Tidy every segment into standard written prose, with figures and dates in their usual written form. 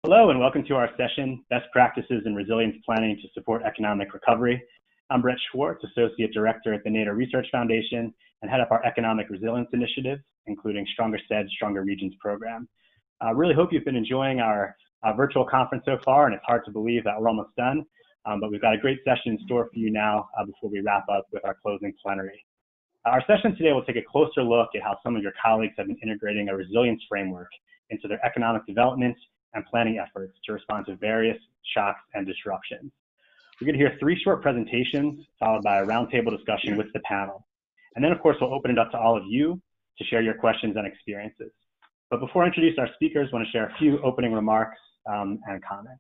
Hello and welcome to our session, Best Practices in Resilience Planning to Support Economic Recovery. I'm Brett Schwartz, Associate Director at the NADO Research Foundation and head up our Economic Resilience Initiatives, including Stronger CEDS, Stronger Regions program. I really hope you've been enjoying our virtual conference so far, and it's hard to believe that we're almost done, but we've got a great session in store for you now before we wrap up with our closing plenary. Our session today will take a closer look at how some of your colleagues have been integrating a resilience framework into their economic development and planning efforts to respond to various shocks and disruptions. We're going to hear 3 short presentations followed by a roundtable discussion with the panel. And then, of course, we'll open it up to all of you to share your questions and experiences. But before I introduce our speakers, I want to share a few opening remarks and comments.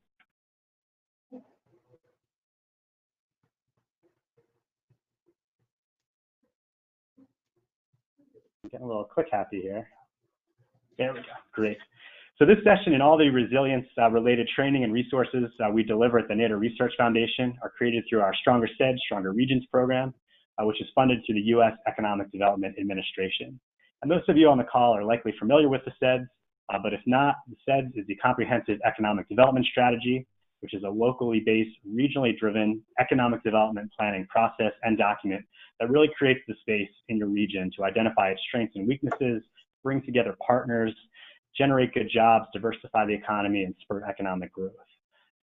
I'm getting a little click happy here. There we go. Great. So this session and all the resilience-related training and resources we deliver at the NADO Research Foundation are created through our Stronger CEDS, Stronger Regions program, which is funded through the U.S. Economic Development Administration. And most of you on the call are likely familiar with the CEDS, but if not, the CEDS is the Comprehensive Economic Development Strategy, which is a locally based, regionally driven economic development planning process and document that really creates the space in your region to identify its strengths and weaknesses, bring together partners, generate good jobs, diversify the economy, and spur economic growth.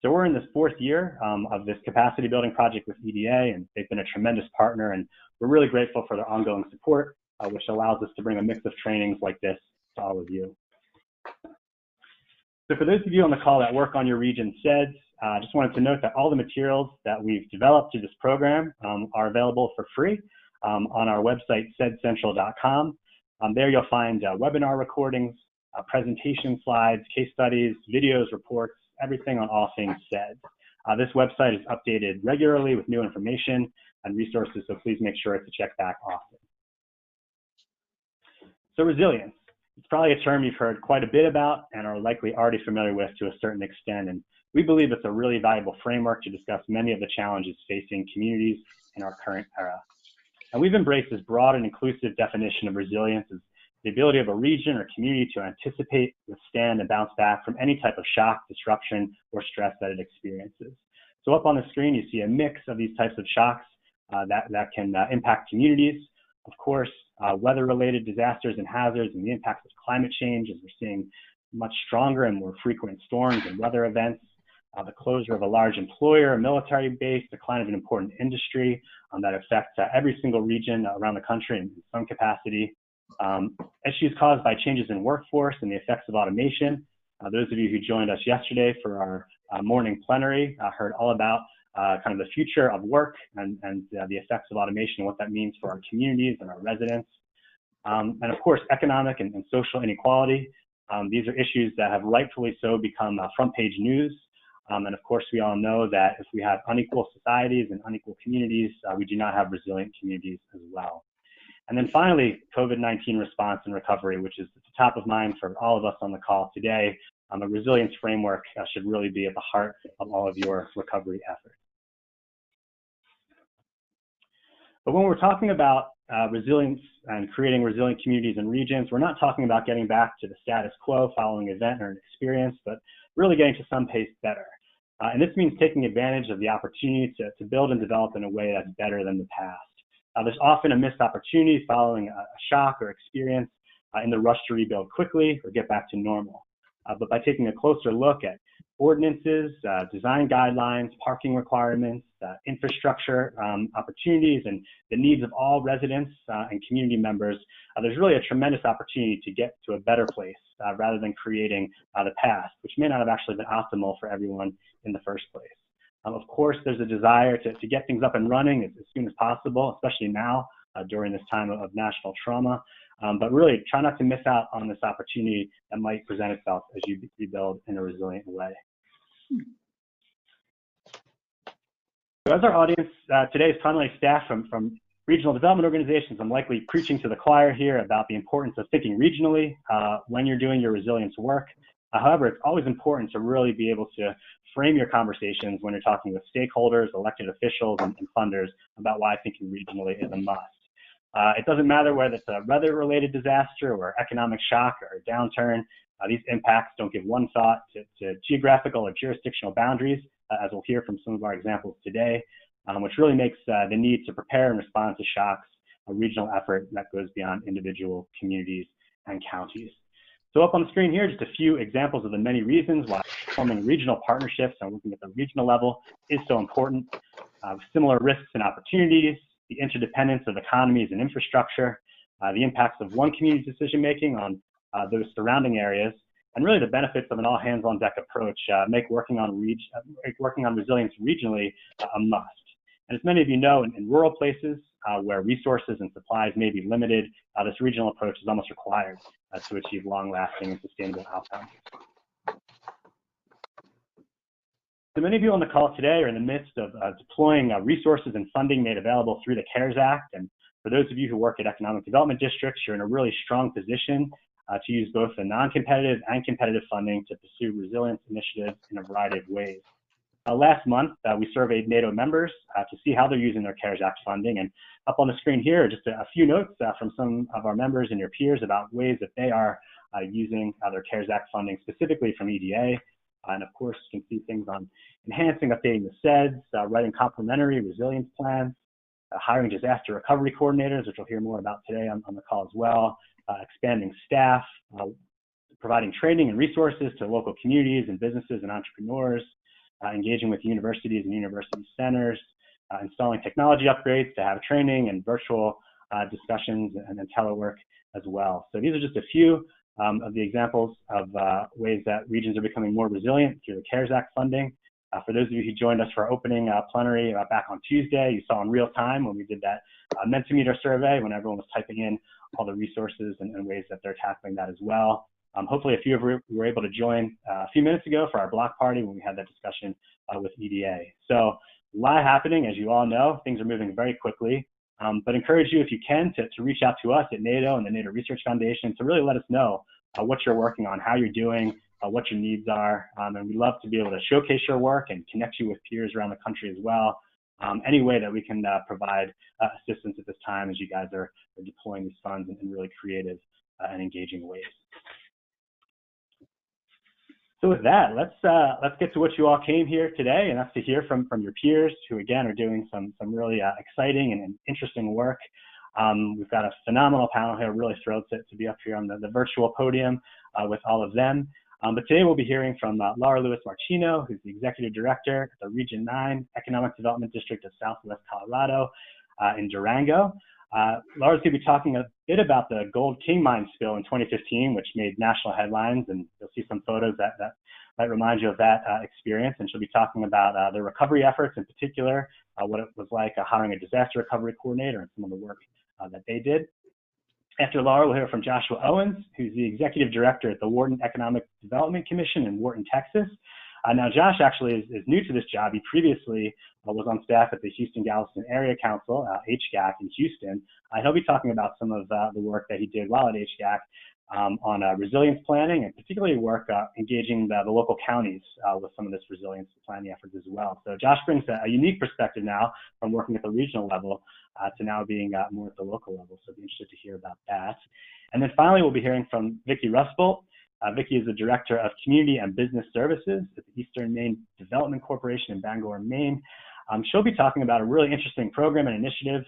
So we're in this 4th year of this capacity building project with EDA, and they've been a tremendous partner, and we're really grateful for their ongoing support, which allows us to bring a mix of trainings like this to all of you. So for those of you on the call that work on your region CEDS, I just wanted to note that all the materials that we've developed through this program are available for free on our website, cedscentral.com. There you'll find webinar recordings, presentation slides, case studies, videos, reports, everything on all things CEDS. This website is updated regularly with new information and resources, so please make sure to check back often. So resilience, it's probably a term you've heard quite a bit about and are likely already familiar with to a certain extent, and we believe it's a really valuable framework to discuss many of the challenges facing communities in our current era. And we've embraced this broad and inclusive definition of resilience as the ability of a region or community to anticipate, withstand, and bounce back from any type of shock, disruption, or stress that it experiences. So up on the screen, you see a mix of these types of shocks that can impact communities. Of course, weather-related disasters and hazards and the impacts of climate change, as we're seeing much stronger and more frequent storms and weather events. The closure of a large employer, a military base, decline of an important industry that affects every single region around the country in some capacity. Issues caused by changes in workforce and the effects of automation. Those of you who joined us yesterday for our morning plenary heard all about kind of the future of work and the effects of automation and what that means for our communities and our residents. And of course, economic and social inequality. These are issues that have rightfully so become front page news. And of course, we all know that if we have unequal societies and unequal communities, we do not have resilient communities as well. And then finally, COVID-19 response and recovery, which is at the top of mind for all of us on the call today. A resilience framework should really be at the heart of all of your recovery efforts. But when we're talking about resilience and creating resilient communities and regions, we're not talking about getting back to the status quo following an event or an experience, but really getting to some pace better. And this means taking advantage of the opportunity to build and develop in a way that's better than the past. There's often a missed opportunity following a shock or experience in the rush to rebuild quickly or get back to normal. But by taking a closer look at ordinances, design guidelines, parking requirements, infrastructure opportunities, and the needs of all residents and community members, there's really a tremendous opportunity to get to a better place rather than creating the past, which may not have actually been optimal for everyone in the first place. Of course, there's a desire to get things up and running as soon as possible, especially now during this time of national trauma. But really try not to miss out on this opportunity that might present itself as you rebuild in a resilient way. So as our audience today is primarily staff from regional development organizations, I'm likely preaching to the choir here about the importance of thinking regionally when you're doing your resilience work. However, it's always important to really be able to frame your conversations when you're talking with stakeholders, elected officials, and funders about why thinking regionally is a must. It doesn't matter whether it's a weather-related disaster or economic shock or a downturn. These impacts don't give one thought to geographical or jurisdictional boundaries, as we'll hear from some of our examples today, which really makes the need to prepare and respond to shocks a regional effort that goes beyond individual communities and counties. So up on the screen here, just a few examples of the many reasons why forming regional partnerships and working at the regional level is so important. Similar risks and opportunities, the interdependence of economies and infrastructure, the impacts of one community's decision-making on those surrounding areas, and really the benefits of an all-hands-on-deck approach make working on resilience regionally a must. And as many of you know, in rural places where resources and supplies may be limited, this regional approach is almost required to achieve long-lasting and sustainable outcomes. So many of you on the call today are in the midst of deploying resources and funding made available through the CARES Act. And for those of you who work at economic development districts, you're in a really strong position to use both the non-competitive and competitive funding to pursue resilience initiatives in a variety of ways. Last month, we surveyed NADO members to see how they're using their CARES Act funding. And up on the screen here are just a few notes from some of our members and your peers about ways that they are using their CARES Act funding, specifically from EDA. And of course, you can see things on enhancing, updating the CEDS, writing complementary resilience plans, hiring disaster recovery coordinators, which we'll hear more about today on the call as well, expanding staff, providing training and resources to local communities and businesses and entrepreneurs, engaging with universities and university centers, installing technology upgrades to have training and virtual discussions and telework as well. So these are just a few of the examples of ways that regions are becoming more resilient through the CARES Act funding. For those of you who joined us for our opening plenary back on Tuesday, you saw in real time when we did that Mentimeter survey, when everyone was typing in all the resources and ways that they're tackling that as well. Hopefully a few of you were able to join a few minutes ago for our block party when we had that discussion with EDA. So a lot happening, as you all know. Things are moving very quickly, but encourage you, if you can, to reach out to us at NADO and the NADO Research Foundation to really let us know what you're working on, how you're doing, what your needs are, and we'd love to be able to showcase your work and connect you with peers around the country as well. Any way that we can provide assistance at this time as you guys are deploying these funds in really creative and engaging ways. So with that, let's get to what you all came here today, and that's to hear from your peers who, again, are doing some really exciting and interesting work. We've got a phenomenal panel here. Really thrilled to be up here on the virtual podium with all of them. But today we'll be hearing from Laura Lewis Marchino, who's the Executive Director at the Region 9 Economic Development District of Southwest Colorado in Durango. Laura's going to be talking a bit about the Gold King Mine spill in 2015, which made national headlines, and you'll see some photos that might remind you of that experience. And she'll be talking about the recovery efforts in particular, what it was like hiring a disaster recovery coordinator and some of the work that they did. After Laura, we'll hear from Joshua Owens, who's the Executive Director at the Wharton Economic Development Commission in Wharton, Texas. Now, Josh actually is new to this job. He previously was on staff at the Houston-Galveston Area Council, HGAC, in Houston. He'll be talking about some of the work that he did while at HGAC on resilience planning, and particularly work engaging the local counties with some of this resilience planning efforts as well. So Josh brings a unique perspective now from working at the regional level to now being more at the local level. So be interested to hear about that. And then finally, we'll be hearing from Vicki Rusbolt. Vicki is the Director of Community and Business Services at the Eastern Maine Development Corporation in Bangor, Maine. She'll be talking about a really interesting program and initiative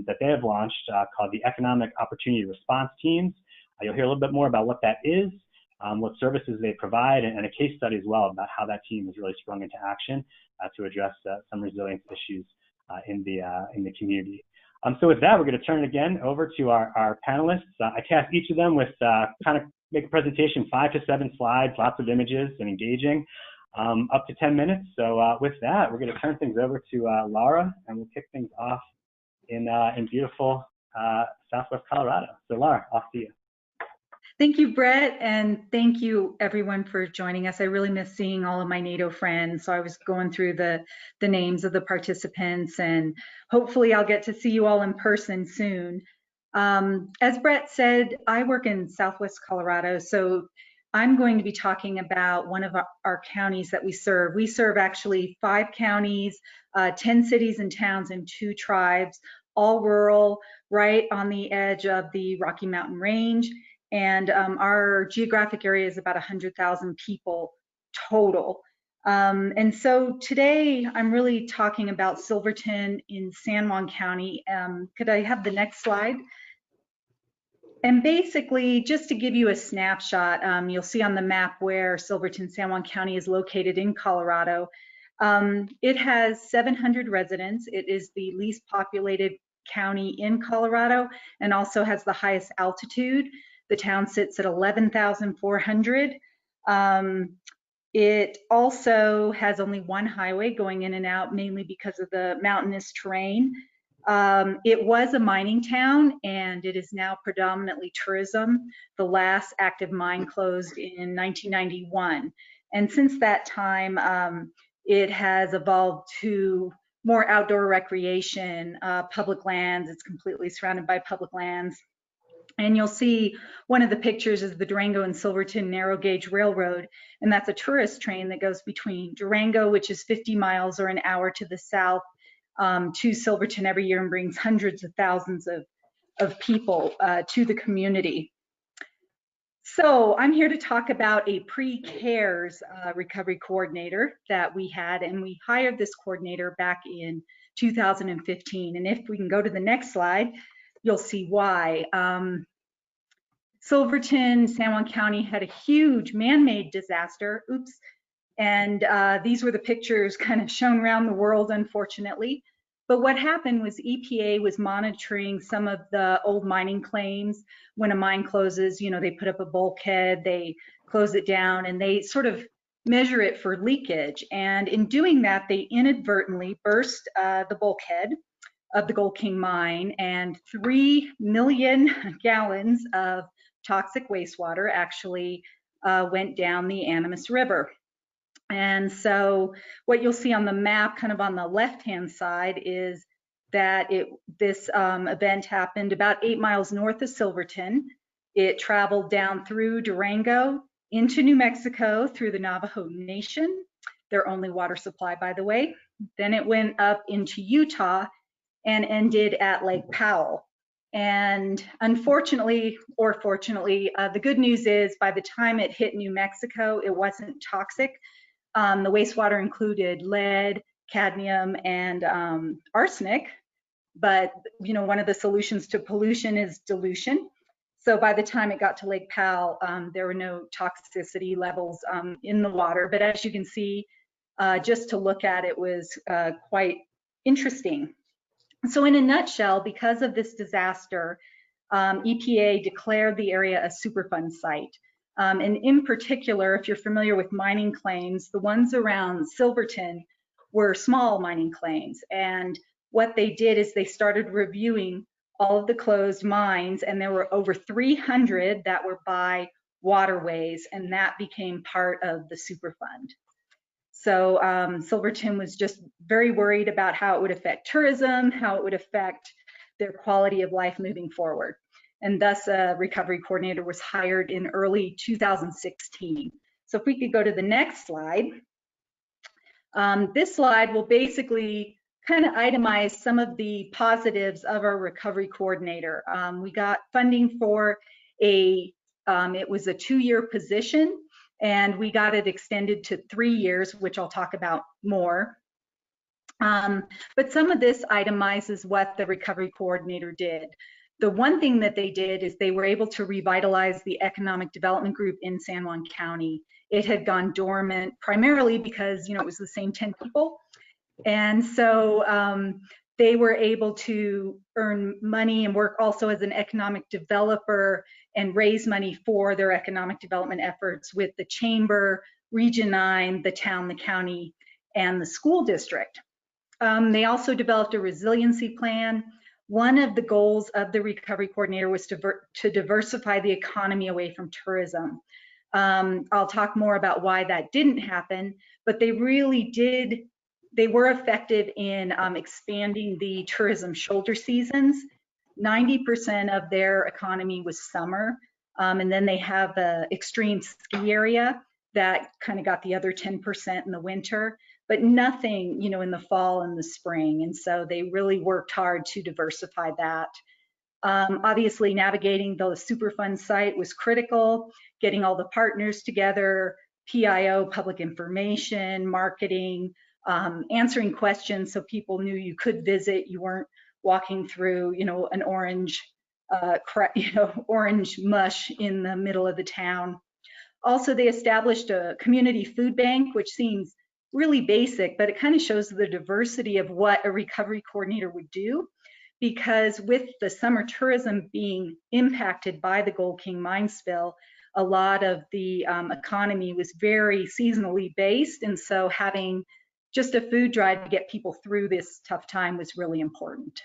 that they have launched called the Economic Opportunity Response Teams. You'll hear a little bit more about what that is, what services they provide, and a case study as well about how that team has really sprung into action to address some resilience issues in the community. So with that, we're going to turn it again over to our panelists. I tasked each of them with kind of make a presentation, 5 to 7 slides, lots of images and engaging, up to 10 minutes. So with that, we're going to turn things over to Laura, and we'll kick things off in beautiful Southwest Colorado. So Laura, off to you. Thank you, Brett, and thank you everyone for joining us. I really miss seeing all of my NADO friends. So I was going through the names of the participants, and hopefully I'll get to see you all in person soon. As Brett said, I work in Southwest Colorado, so I'm going to be talking about one of our counties that we serve. We serve actually 5 counties, 10 cities and towns, and 2 tribes, all rural, right on the edge of the Rocky Mountain Range. And our geographic area is about 100,000 people total. And so today I'm really talking about Silverton in San Juan County. Could I have the next slide? And basically, just to give you a snapshot, you'll see on the map where Silverton, San Juan County is located in Colorado. It has 700 residents. It is the least populated county in Colorado and also has the highest altitude. The town sits at 11,400. It also has only one highway going in and out, mainly because of the mountainous terrain. It was a mining town and it is now predominantly tourism. The last active mine closed in 1991. And since that time, it has evolved to more outdoor recreation, public lands. It's completely surrounded by public lands. And you'll see one of the pictures is the Durango and Silverton narrow gauge railroad. And that's a tourist train that goes between Durango, which is 50 miles or an hour to the south, to Silverton every year and brings hundreds of thousands of people to the community. So I'm here to talk about a pre-CARES recovery coordinator that we had, and we hired this coordinator back in 2015. And if we can go to the next slide, you'll see why. Silverton, San Juan County had a huge man-made disaster, and these were the pictures kind of shown around the world, unfortunately. But what happened was EPA was monitoring some of the old mining claims. When a mine closes, you know, they put up a bulkhead, they close it down, and they sort of measure it for leakage. And in doing that, they inadvertently burst the bulkhead of the Gold King mine, and 3 million gallons of toxic wastewater actually went down the Animas River. And so what you'll see on the map kind of on the left-hand side is that this event happened about 8 miles north of Silverton. It traveled down through Durango into New Mexico through the Navajo Nation, their only water supply, by the way. Then it went up into Utah and ended at Lake Powell. And unfortunately, or fortunately, the good news is by the time it hit New Mexico, it wasn't toxic. The wastewater included lead, cadmium, and arsenic. But you know, one of the solutions to pollution is dilution. So by the time it got to Lake Powell, there were no toxicity levels in the water. But as you can see, just to look at it was quite interesting. So in a nutshell, because of this disaster, EPA declared the area a Superfund site. And in particular, if you're familiar with mining claims, the ones around Silverton were small mining claims. And what they did is they started reviewing all of the closed mines, and there were over 300 that were by waterways, and that became part of the Superfund. So Silverton was just very worried about how it would affect tourism, how it would affect their quality of life moving forward. And thus a recovery coordinator was hired in early 2016. So if we could go to the next slide. This slide will basically kind of itemize some of the positives of our recovery coordinator. We got funding for it was a 2-year position, and we got it extended to 3 years, which I'll talk about more. But some of this itemizes what the recovery coordinator did. The one thing that they did is they were able to revitalize the economic development group in San Juan County. It had gone dormant primarily because, you know, it was the same 10 people. And so they were able to earn money and work also as an economic developer and raise money for their economic development efforts with the chamber, Region 9, the town, the county, and the school district. They also developed a resiliency plan. One of the goals of the recovery coordinator was to diversify the economy away from tourism. I'll talk more about why that didn't happen, but they really did. They were effective in expanding the tourism shoulder seasons. 90% of their economy was summer, and then they have the extreme ski area that kind of got the other 10% in the winter, but nothing, you know, in the fall and the spring. And so they really worked hard to diversify that. Obviously, navigating the Superfund site was critical, getting all the partners together, PIO, public information, marketing, answering questions so people knew you could visit. You weren't walking through, an orange, orange mush in the middle of the town. Also, they established a community food bank, which seems really basic, but it kind of shows the diversity of what a recovery coordinator would do. Because with the summer tourism being impacted by the Gold King mine spill, a lot of the economy was very seasonally based. And so having just a food drive to get people through this tough time was really important.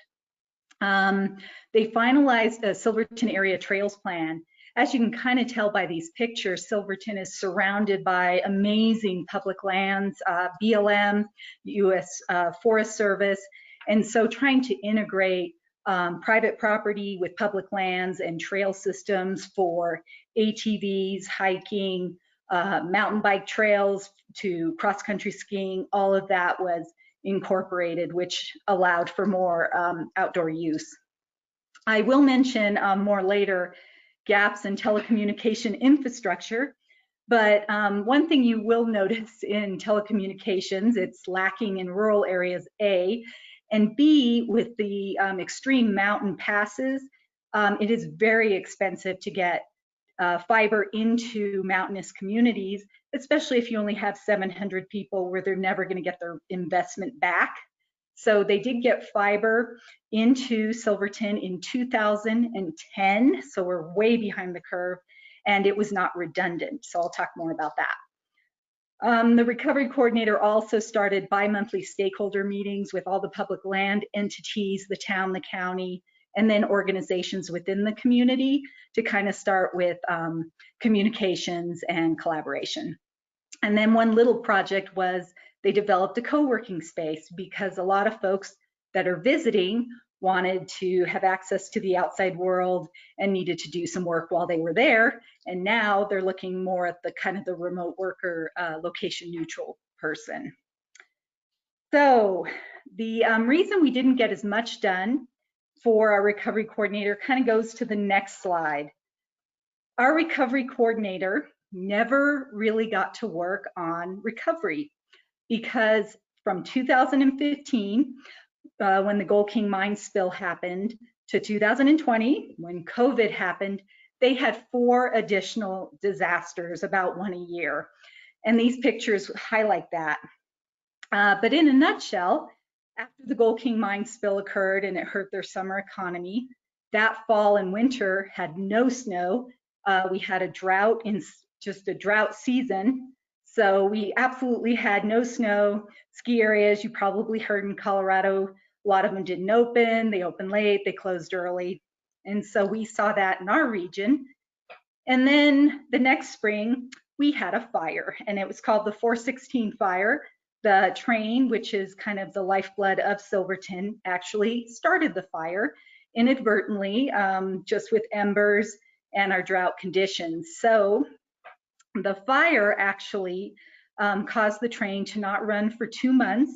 They finalized a Silverton area trails plan. As you can kind of tell by these pictures, Silverton is surrounded by amazing public lands, BLM, U.S. Forest Service. And so trying to integrate private property with public lands and trail systems for ATVs, hiking, mountain bike trails to cross-country skiing, all of that was incorporated, which allowed for more outdoor use. I will mention more later gaps in telecommunication infrastructure, but one thing you will notice in telecommunications, it's lacking in rural areas, A, and B, with the extreme mountain passes, it is very expensive to get fiber into mountainous communities, especially if you only have 700 people where they're never going to get their investment back. So they did get fiber into Silverton in 2010, so we're way behind the curve, and it was not redundant. So I'll talk more about that. The recovery coordinator also started bi-monthly stakeholder meetings with all the public land entities, the town, the county, and then organizations within the community to kind of start with communications and collaboration. And then one little project was they developed a co-working space because a lot of folks that are visiting wanted to have access to the outside world and needed to do some work while they were there. And now they're looking more at the kind of the remote worker, location neutral person. So the reason we didn't get as much done for our recovery coordinator kind of goes to the next slide. Our recovery coordinator never really got to work on recovery because from 2015, when the Gold King mine spill happened, to 2020, when COVID happened, they had 4 additional disasters, about 1 a year. And these pictures highlight that. But in a nutshell, after the Gold King mine spill occurred and it hurt their summer economy, that fall and winter had no snow. We had a drought, just a drought season. So we absolutely had no snow. Ski areas, you probably heard in Colorado, a lot of them didn't open. They opened late, they closed early. And so we saw that in our region. And then the next spring, we had a fire, and it was called the 416 fire. The train, which is kind of the lifeblood of Silverton, actually started the fire inadvertently, just with embers and our drought conditions. So the fire actually caused the train to not run for 2 months.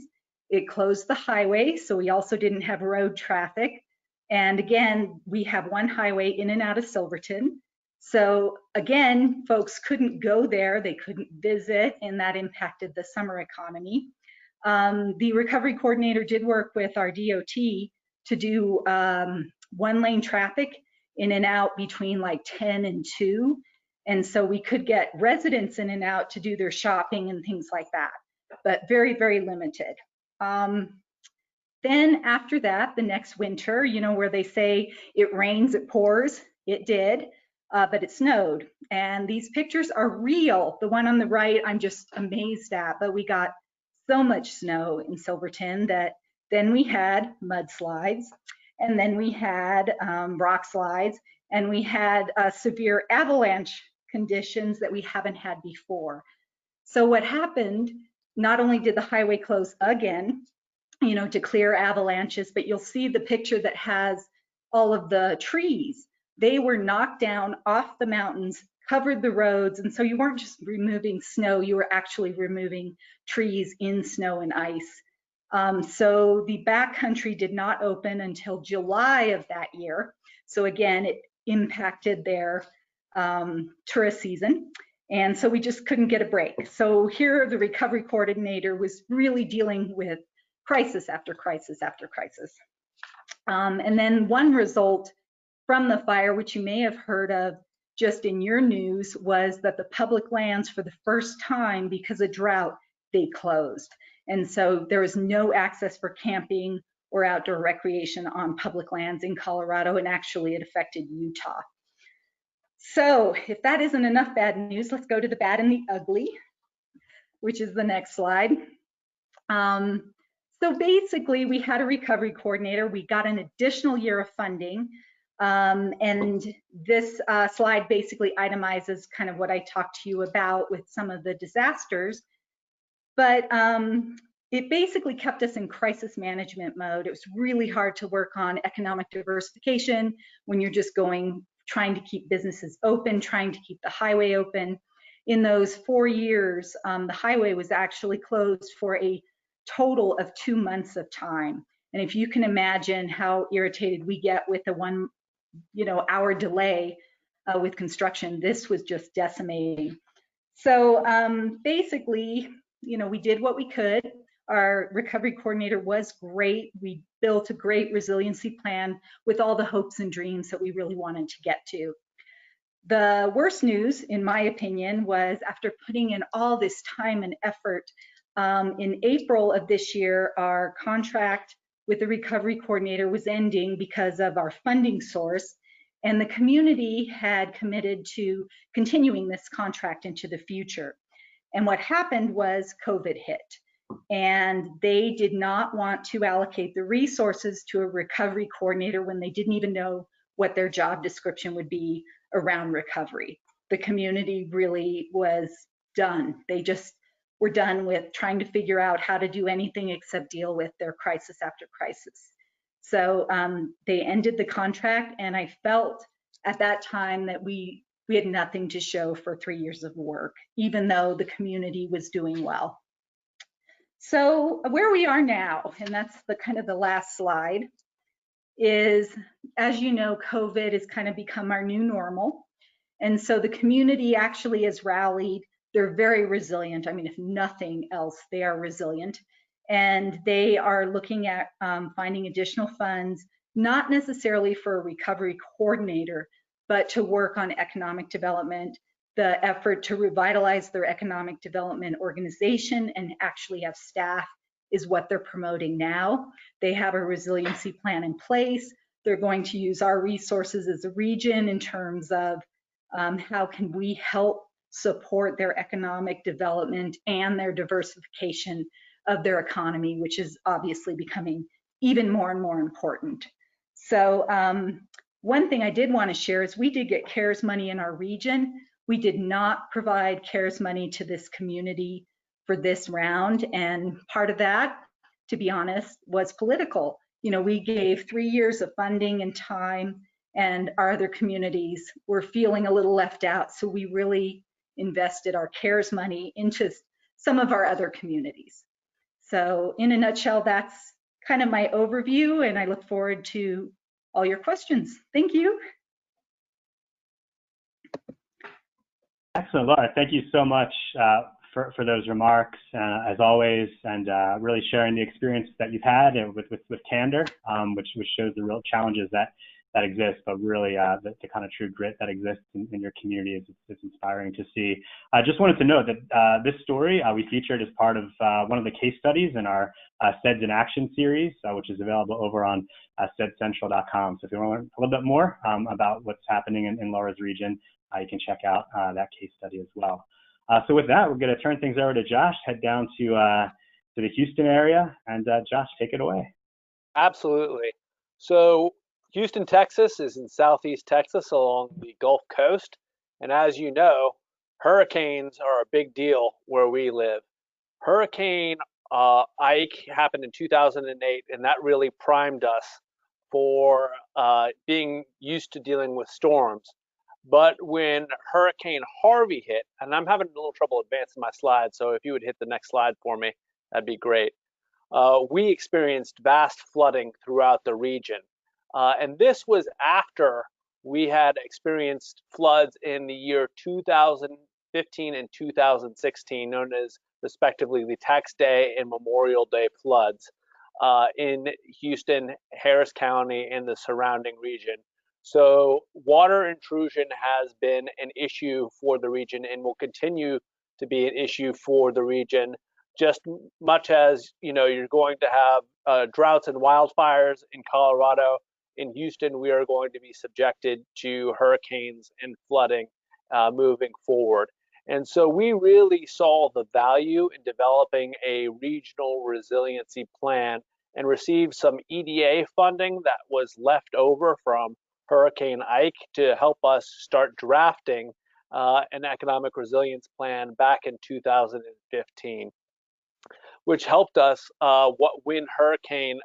It closed the highway, so we also didn't have road traffic. And again, we have one highway in and out of Silverton. So again, folks couldn't go there, they couldn't visit, and that impacted the summer economy. The recovery coordinator did work with our DOT to do 1-lane traffic in and out between like 10 and 2. And so we could get residents in and out to do their shopping and things like that, but very, very limited. Then after that, the next winter, where they say it rains, it pours, it did. But it snowed, and these pictures are real. The one on the right, I'm just amazed at, but we got so much snow in Silverton that then we had mudslides, and then we had rock slides, and we had severe avalanche conditions that we haven't had before. So what happened, not only did the highway close again, to clear avalanches, but you'll see the picture that has all of the trees. They were knocked down off the mountains, covered the roads, and so you weren't just removing snow, you were actually removing trees in snow and ice. So the backcountry did not open until July of that year. So again, it impacted their tourist season. And so we just couldn't get a break. So here the recovery coordinator was really dealing with crisis after crisis after crisis. And then one result from the fire, which you may have heard of just in your news, was that the public lands for the first time, because of drought, they closed. And so there was no access for camping or outdoor recreation on public lands in Colorado, and actually it affected Utah. So if that isn't enough bad news, let's go to the bad and the ugly, which is the next slide. So basically, we had a recovery coordinator. We got an additional year of funding. And this slide basically itemizes kind of what I talked to you about with some of the disasters. But it basically kept us in crisis management mode. It was really hard to work on economic diversification when you're just trying to keep businesses open, trying to keep the highway open. In those 4 years, the highway was actually closed for a total of 2 months of time. And if you can imagine how irritated we get with a 1 hour delay with construction, this was just decimating. So basically, we did what we could. Our recovery coordinator was great. We built a great resiliency plan with all the hopes and dreams that we really wanted to get to. The worst news, in my opinion, was after putting in all this time and effort, in April of this year, our contract with the recovery coordinator was ending because of our funding source, and the community had committed to continuing this contract into the future. And what happened was COVID hit, and they did not want to allocate the resources to a recovery coordinator when they didn't even know what their job description would be around recovery. The community really was done. They just were done with trying to figure out how to do anything except deal with their crisis after crisis. So they ended the contract, and I felt at that time that we had nothing to show for 3 years of work, even though the community was doing well. So where we are now, and that's the kind of the last slide, is, as you know, COVID has kind of become our new normal. And so the community actually has rallied. They're very resilient. I mean, if nothing else, they are resilient. And they are looking at finding additional funds, not necessarily for a recovery coordinator, but to work on economic development, the effort to revitalize their economic development organization and actually have staff is what they're promoting now. They have a resiliency plan in place. They're going to use our resources as a region in terms of how can we help support their economic development and their diversification of their economy, which is obviously becoming even more and more important. So one thing I did want to share is we did get CARES money in our region. We did not provide CARES money to this community for this round, and part of that, to be honest, was political. We gave 3 years of funding and time, and our other communities were feeling a little left out, so we really invested our CARES money into some of our other communities. So in a nutshell, that's kind of my overview, and I look forward to all your questions. Thank you. Excellent, Laura. Thank you so much for those remarks, as always, and really sharing the experience that you've had with candor, which shows the real challenges that exist, but really the kind of true grit that exists in your community is inspiring to see. I just wanted to note that this story we featured as part of one of the case studies in our CEDS in Action series, which is available over on CEDScentral.com. So if you want to learn a little bit more about what's happening in Laura's region, you can check out that case study as well. So with that, we're going to turn things over to Josh, head down to the Houston area, and Josh, take it away. Absolutely. So Houston, Texas is in southeast Texas along the Gulf Coast. And as you know, hurricanes are a big deal where we live. Hurricane Ike happened in 2008, and that really primed us for being used to dealing with storms. But when Hurricane Harvey hit, and I'm having a little trouble advancing my slide, so if you would hit the next slide for me, that'd be great. We experienced vast flooding throughout the region. And this was after we had experienced floods in the year 2015 and 2016, known as respectively the Tax Day and Memorial Day floods in Houston, Harris County, and the surrounding region. So water intrusion has been an issue for the region and will continue to be an issue for the region, just much as you're going to have droughts and wildfires in Colorado. In Houston, we are going to be subjected to hurricanes and flooding moving forward. And so we really saw the value in developing a regional resiliency plan and received some EDA funding that was left over from Hurricane Ike to help us start drafting an economic resilience plan back in 2015, which helped us when Hurricane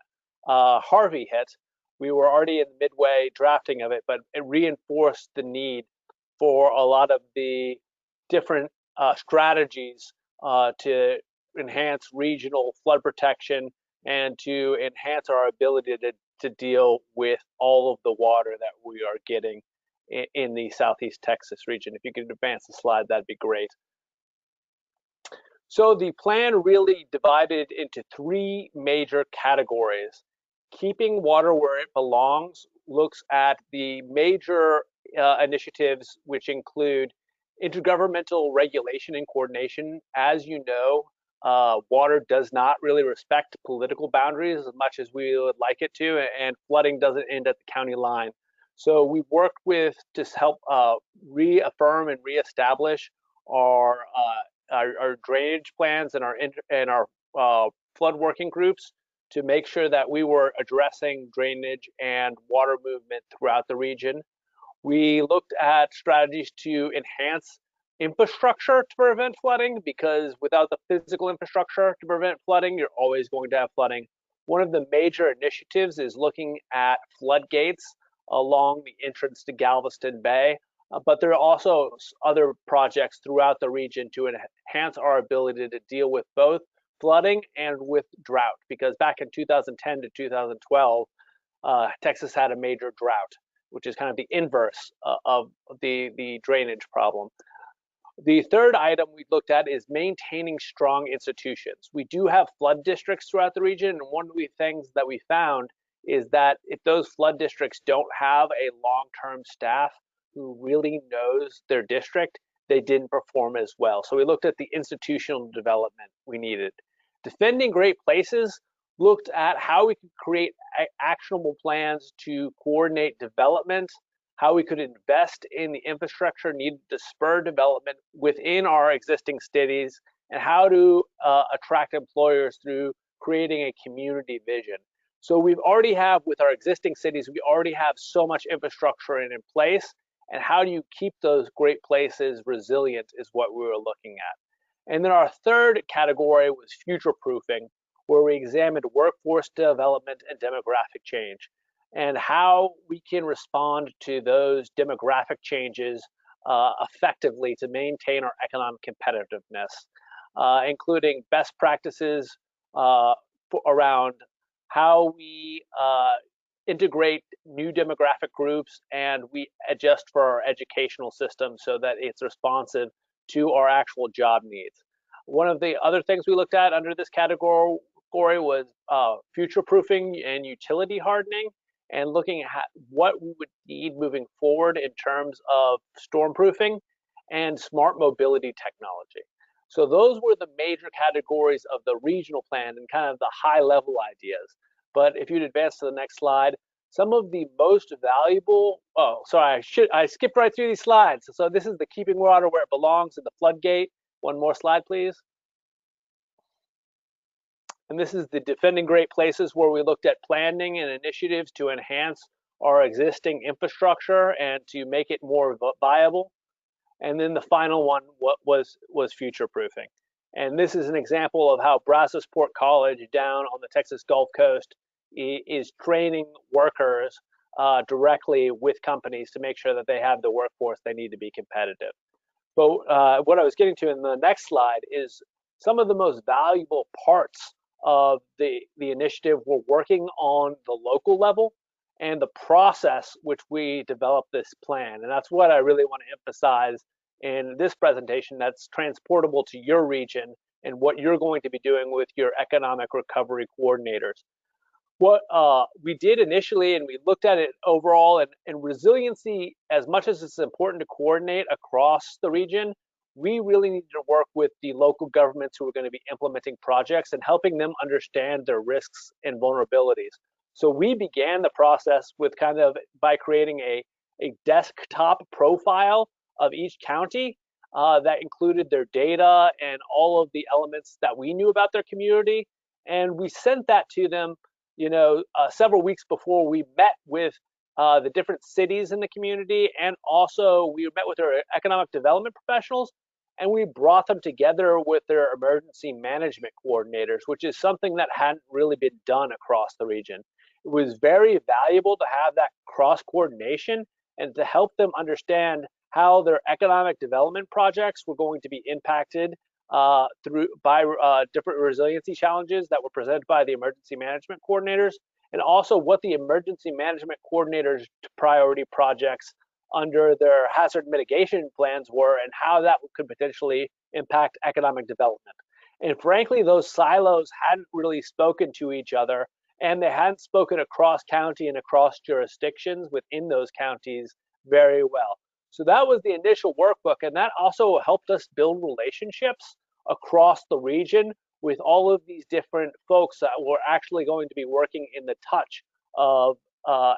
Harvey hit. We were already in the midway drafting of it, but it reinforced the need for a lot of the different strategies to enhance regional flood protection and to enhance our ability to deal with all of the water that we are getting in the Southeast Texas region. If you could advance the slide, that'd be great. So the plan really divided into three major categories. Keeping water where it belongs looks at the major initiatives, which include intergovernmental regulation and coordination. As you know, water does not really respect political boundaries as much as we would like it to, and flooding doesn't end at the county line. So we worked with to help reaffirm and reestablish our drainage plans and our flood working groups to make sure that we were addressing drainage and water movement throughout the region. We looked at strategies to enhance infrastructure to prevent flooding, because without the physical infrastructure to prevent flooding, you're always going to have flooding. One of the major initiatives is looking at floodgates along the entrance to Galveston Bay, but there are also other projects throughout the region to enhance our ability to deal with both flooding and with drought, because back in 2010 to 2012, Texas had a major drought, which is kind of the inverse of the drainage problem. The third item we looked at is maintaining strong institutions. We do have flood districts throughout the region, and one of the things that we found is that if those flood districts don't have a long-term staff who really knows their district, they didn't perform as well. So we looked at the institutional development we needed. Defending Great Places looked at how we could create actionable plans to coordinate development, how we could invest in the infrastructure needed to spur development within our existing cities, and how to attract employers through creating a community vision. So we've already have, with our existing cities, we already have so much infrastructure in place, and how do you keep those great places resilient is what we were looking at. And then our third category was future proofing, where we examined workforce development and demographic change, and how we can respond to those demographic changes effectively to maintain our economic competitiveness, including best practices around how we integrate new demographic groups, and we adjust for our educational system so that it's responsive to our actual job needs. One of the other things we looked at under this category was future-proofing and utility hardening, and looking at what we would need moving forward in terms of storm-proofing and smart mobility technology. So those were the major categories of the regional plan and kind of the high-level ideas. But if you'd advance to the next slide, some of the most valuable, I skipped right through these slides. So this is the keeping water where it belongs in the floodgate. One more slide, please. And this is the defending great places, where we looked at planning and initiatives to enhance our existing infrastructure and to make it more viable. And then the final one was future proofing. And this is an example of how Brazosport College down on the Texas Gulf Coast is training workers directly with companies to make sure that they have the workforce they need to be competitive. But what I was getting to in the next slide is some of the most valuable parts of the initiative were working on the local level and the process which we developed this plan. And that's what I really want to emphasize in this presentation that's transportable to your region and what you're going to be doing with your economic recovery coordinators. What we did initially, and we looked at it overall, and resiliency, as much as it's important to coordinate across the region, we really need to work with the local governments who are going to be implementing projects and helping them understand their risks and vulnerabilities. So we began the process with by creating a desktop profile of each county that included their data and all of the elements that we knew about their community. And we sent that to them, several weeks before we met with the different cities in the community, and also we met with their economic development professionals, and we brought them together with their emergency management coordinators, which is something that hadn't really been done across the region. It was very valuable to have that cross coordination and to help them understand how their economic development projects were going to be impacted by different resiliency challenges that were presented by the emergency management coordinators, and also what the emergency management coordinators' priority projects under their hazard mitigation plans were, and how that could potentially impact economic development. And frankly, those silos hadn't really spoken to each other, and they hadn't spoken across county and across jurisdictions within those counties very well. So that was the initial workbook, and that also helped us build relationships across the region with all of these different folks that were actually going to be working in the touch of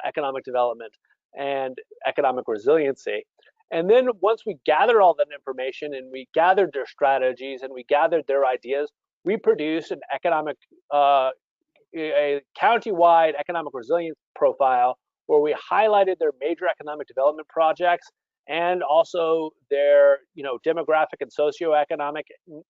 economic development and economic resiliency. And then once we gathered all that information and we gathered their strategies and we gathered their ideas, we produced an a county-wide economic resilience profile where we highlighted their major economic development projects and also their demographic and socioeconomic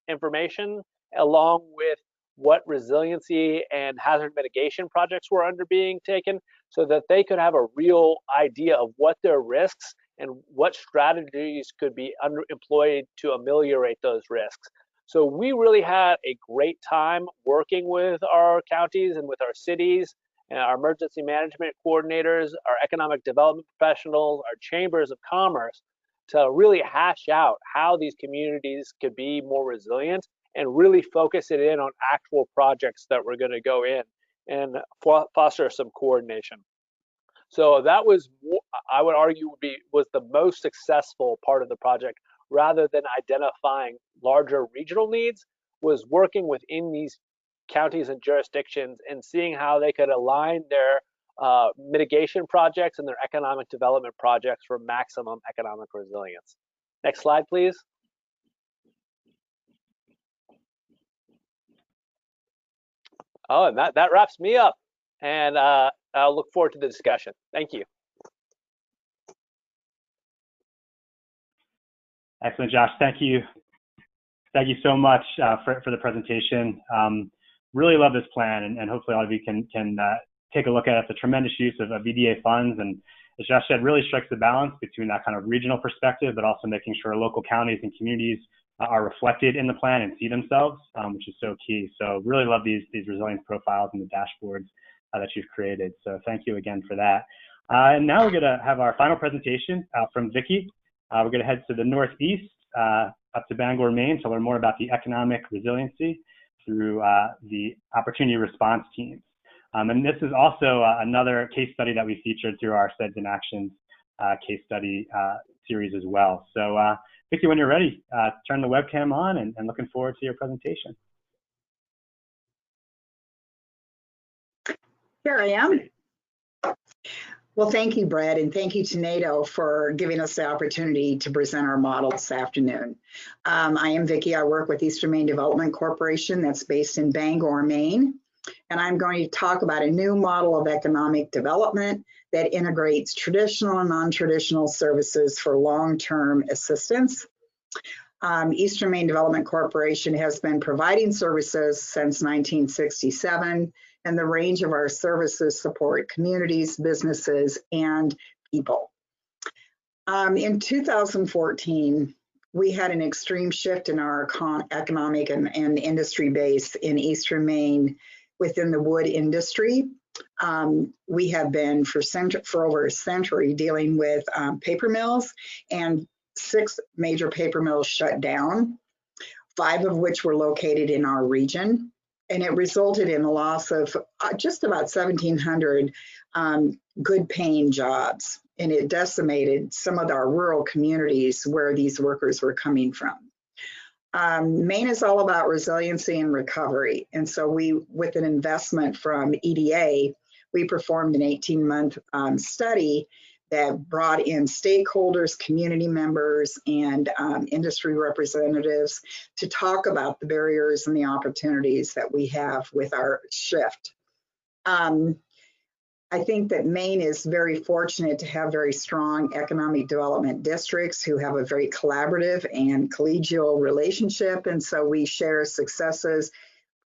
information, along with what resiliency and hazard mitigation projects were being taken, so that they could have a real idea of what their risks and what strategies could be employed to ameliorate those risks. So we really had a great time working with our counties and with our cities and our emergency management coordinators, our economic development professionals, our chambers of commerce, to really hash out how these communities could be more resilient and really focus it in on actual projects that were going to go in and foster some coordination. So that was, I would argue, was the most successful part of the project, rather than identifying larger regional needs, was working within these counties and jurisdictions and seeing how they could align their mitigation projects and their economic development projects for maximum economic resilience. Next slide, please. Oh, and that wraps me up, and I'll look forward to the discussion. Thank you. Excellent, Josh. Thank you. Thank you so much for the presentation. Really love this plan, and hopefully all of you can take a look at it. It's a tremendous use of EDA funds, and as Josh said, really strikes the balance between that kind of regional perspective, but also making sure local counties and communities are reflected in the plan and see themselves, which is so key. So really love these resilience profiles and the dashboards that you've created. So thank you again for that. And now we're going to have our final presentation from Vicki. We're going to head to the northeast, up to Bangor, Maine, to learn more about the economic resiliency through the opportunity response teams. And this is also another case study that we featured through our CEDS in Actions case study series as well. So Vicki, when you're ready, turn the webcam on, and looking forward to your presentation. Here I am. Well, thank you, Brett, and thank you to NADO for giving us the opportunity to present our model this afternoon. I am Vicki. I work with Eastern Maine Development Corporation that's based in Bangor, Maine, and I'm going to talk about a new model of economic development that integrates traditional and non-traditional services for long-term assistance. Eastern Maine Development Corporation has been providing services since 1967, and the range of our services support communities, businesses, and people. In 2014, we had an extreme shift in our economic and industry base in Eastern Maine within the wood industry. We have been for over a century dealing with paper mills, and 6 major paper mills shut down, 5 of which were located in our region. And it resulted in the loss of just about 1,700 good paying jobs. And it decimated some of our rural communities where these workers were coming from. Maine is all about resiliency and recovery. And so with an investment from EDA, we performed an 18-month study that brought in stakeholders, community members, and industry representatives to talk about the barriers and the opportunities that we have with our shift. I think that Maine is very fortunate to have very strong economic development districts who have a very collaborative and collegial relationship. And so we share successes,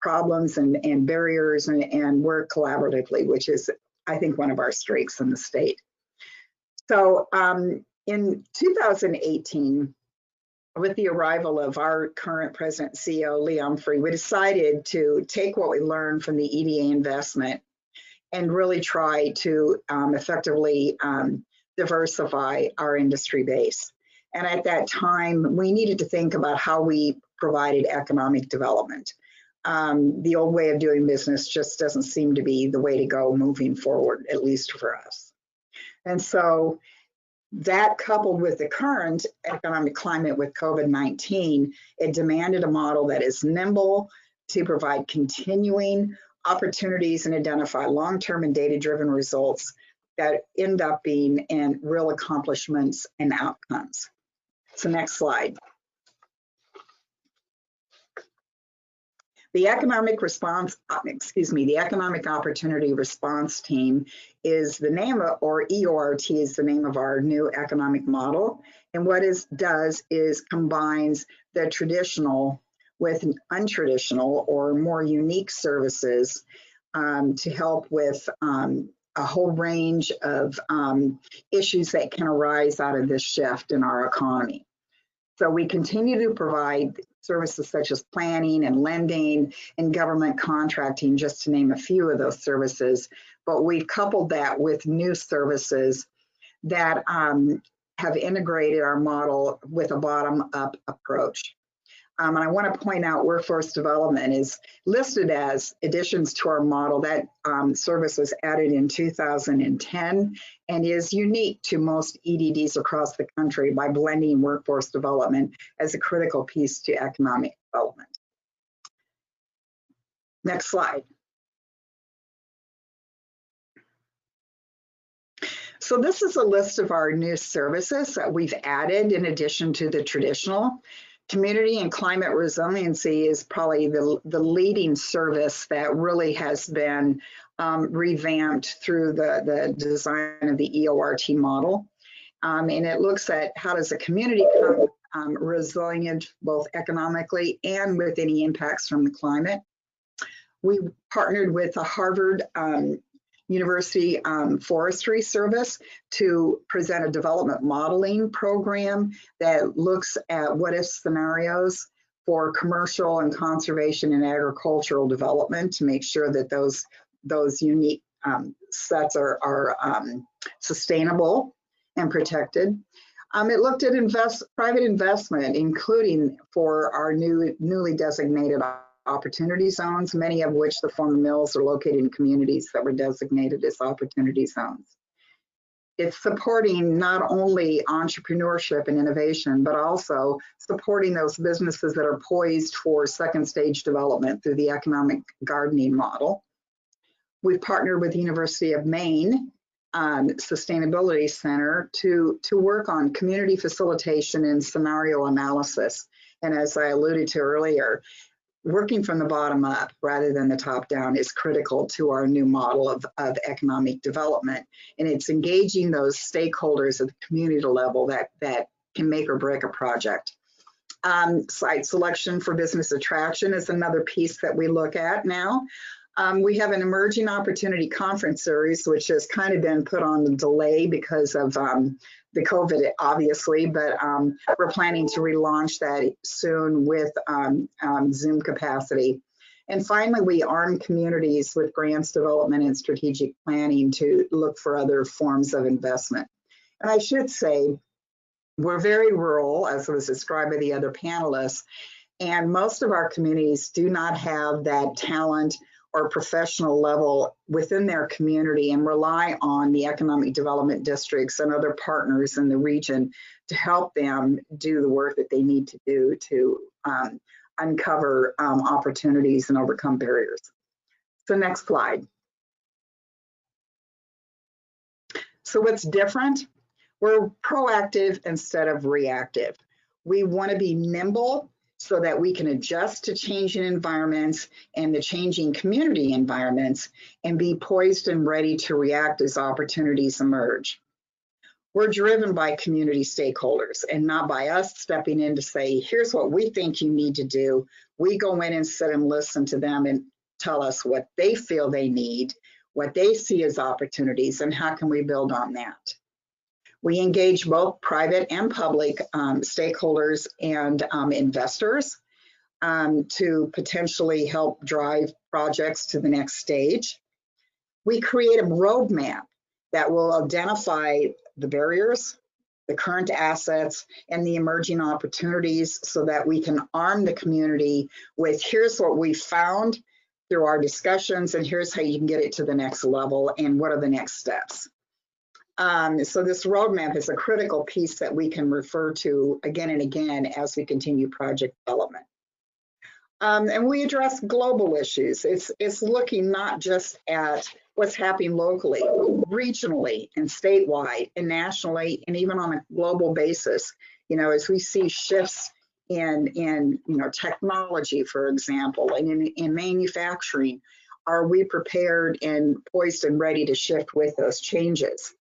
problems, and barriers, and work collaboratively, which is, I think, one of our strengths in the state. So in 2018, with the arrival of our current president and CEO, Lee Humphrey, we decided to take what we learned from the EDA investment and really try to effectively diversify our industry base. And at that time, we needed to think about how we provided economic development. The old way of doing business just doesn't seem to be the way to go moving forward, at least for us. And so that, coupled with the current economic climate with COVID-19, it demanded a model that is nimble to provide continuing opportunities and identify long-term and data-driven results that end up being in real accomplishments and outcomes. So next slide. The economic opportunity response team is the name of, or EORT is the name of our new economic model. And what it does is combines the traditional with untraditional or more unique services to help with a whole range of issues that can arise out of this shift in our economy. So we continue to provide services such as planning and lending and government contracting, just to name a few of those services. But we've coupled that with new services that have integrated our model with a bottom-up approach. And I want to point out workforce development is listed as additions to our model. That service was added in 2010 and is unique to most EDDs across the country by blending workforce development as a critical piece to economic development. Next slide. So this is a list of our new services that we've added in addition to the traditional. Community and climate resiliency is probably the leading service that really has been revamped through the design of the EORT model. And it looks at how does a community become resilient both economically and with any impacts from the climate. We partnered with the Harvard University Forestry Service to present a development modeling program that looks at what if scenarios for commercial and conservation and agricultural development to make sure that those unique sets are sustainable and protected. It looked at private investment, including for our newly designated opportunity zones, many of which the former mills are located in communities that were designated as opportunity zones. It's supporting not only entrepreneurship and innovation, but also supporting those businesses that are poised for second stage development through the economic gardening model. We've partnered with the University of Maine Sustainability Center to work on community facilitation and scenario analysis. And as I alluded to earlier, working from the bottom up rather than the top down is critical to our new model of economic development. And it's engaging those stakeholders at the community level that can make or break a project. Site selection for business attraction is another piece that we look at now. We have an emerging opportunity conference series, which has kind of been put on the delay because of the COVID, obviously, but we're planning to relaunch that soon with Zoom capacity. And finally, we arm communities with grants development and strategic planning to look for other forms of investment. And I should say, we're very rural, as was described by the other panelists, and most of our communities do not have that talent or professional level within their community and rely on the economic development districts and other partners in the region to help them do the work that they need to do to uncover opportunities and overcome barriers. So next slide. So what's different? We're proactive instead of reactive. We want to be nimble so that we can adjust to changing environments and the changing community environments and be poised and ready to react as opportunities emerge. We're driven by community stakeholders and not by us stepping in to say, here's what we think you need to do. We go in and sit and listen to them and tell us what they feel they need, what they see as opportunities, and how can we build on that. We engage both private and public stakeholders and investors to potentially help drive projects to the next stage. We create a roadmap that will identify the barriers, the current assets, and the emerging opportunities so that we can arm the community with here's what we found through our discussions and here's how you can get it to the next level and what are the next steps. So this roadmap is a critical piece that we can refer to again and again as we continue project development. And we address global issues. It's looking not just at what's happening locally, regionally, and statewide, and nationally, and even on a global basis. You know, as we see shifts in technology, for example, and in manufacturing, are we prepared and poised and ready to shift with those changes?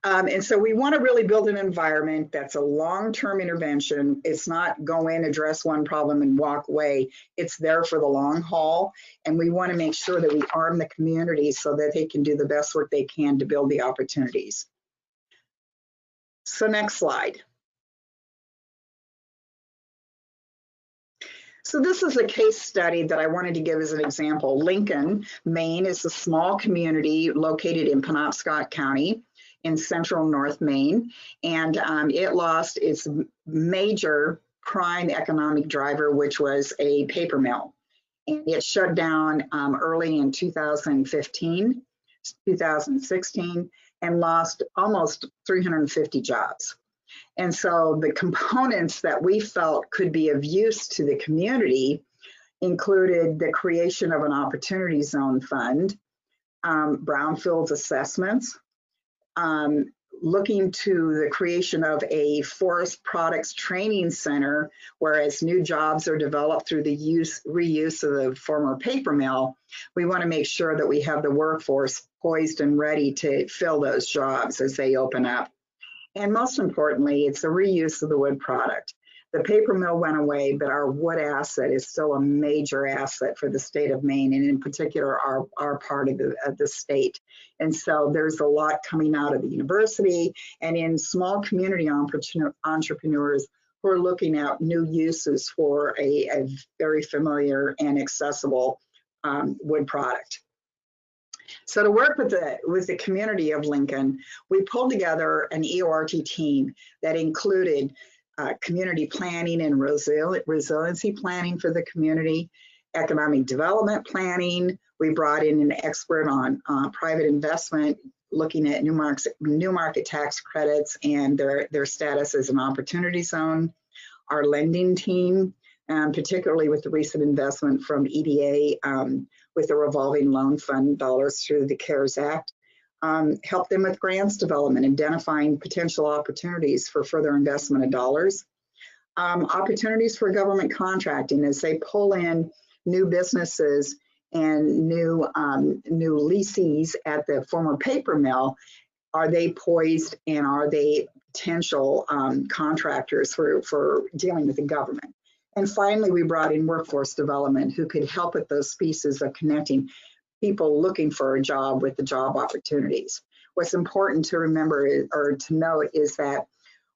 And so we want to really build an environment that's a long-term intervention. It's not go in, address one problem and walk away. It's there for the long haul. And we want to make sure that we arm the community so that they can do the best work they can to build the opportunities. So next slide. So this is a case study that I wanted to give as an example. Lincoln, Maine is a small community located in Penobscot County in central North Maine, and it lost its major prime economic driver, which was a paper mill. And it shut down early in 2015, 2016, and lost almost 350 jobs. And so the components that we felt could be of use to the community included the creation of an opportunity zone fund, brownfields assessments, looking to the creation of a forest products training center, whereas new jobs are developed through the reuse of the former paper mill. We want to make sure that we have the workforce poised and ready to fill those jobs as they open up. And most importantly, it's the reuse of the wood product. The paper mill went away, but our wood asset is still a major asset for the state of Maine, and in particular, our part of the state. And so there's a lot coming out of the university and in small community entrepreneurs who are looking at new uses for a very familiar and accessible wood product. So to work with the community of Lincoln, we pulled together an EORT team that included community planning and resiliency planning for the community, economic development planning. We brought in an expert on private investment, looking at new market tax credits and their status as an opportunity zone. Our lending team, particularly with the recent investment from EDA with the revolving loan fund dollars through the CARES Act, help them with grants development, identifying potential opportunities for further investment of dollars. Opportunities for government contracting as they pull in new businesses and new leasees at the former paper mill. Are they poised and are they potential contractors for dealing with the government? And finally, we brought in workforce development who could help with those pieces of connecting people looking for a job with the job opportunities. What's important to remember or to note is that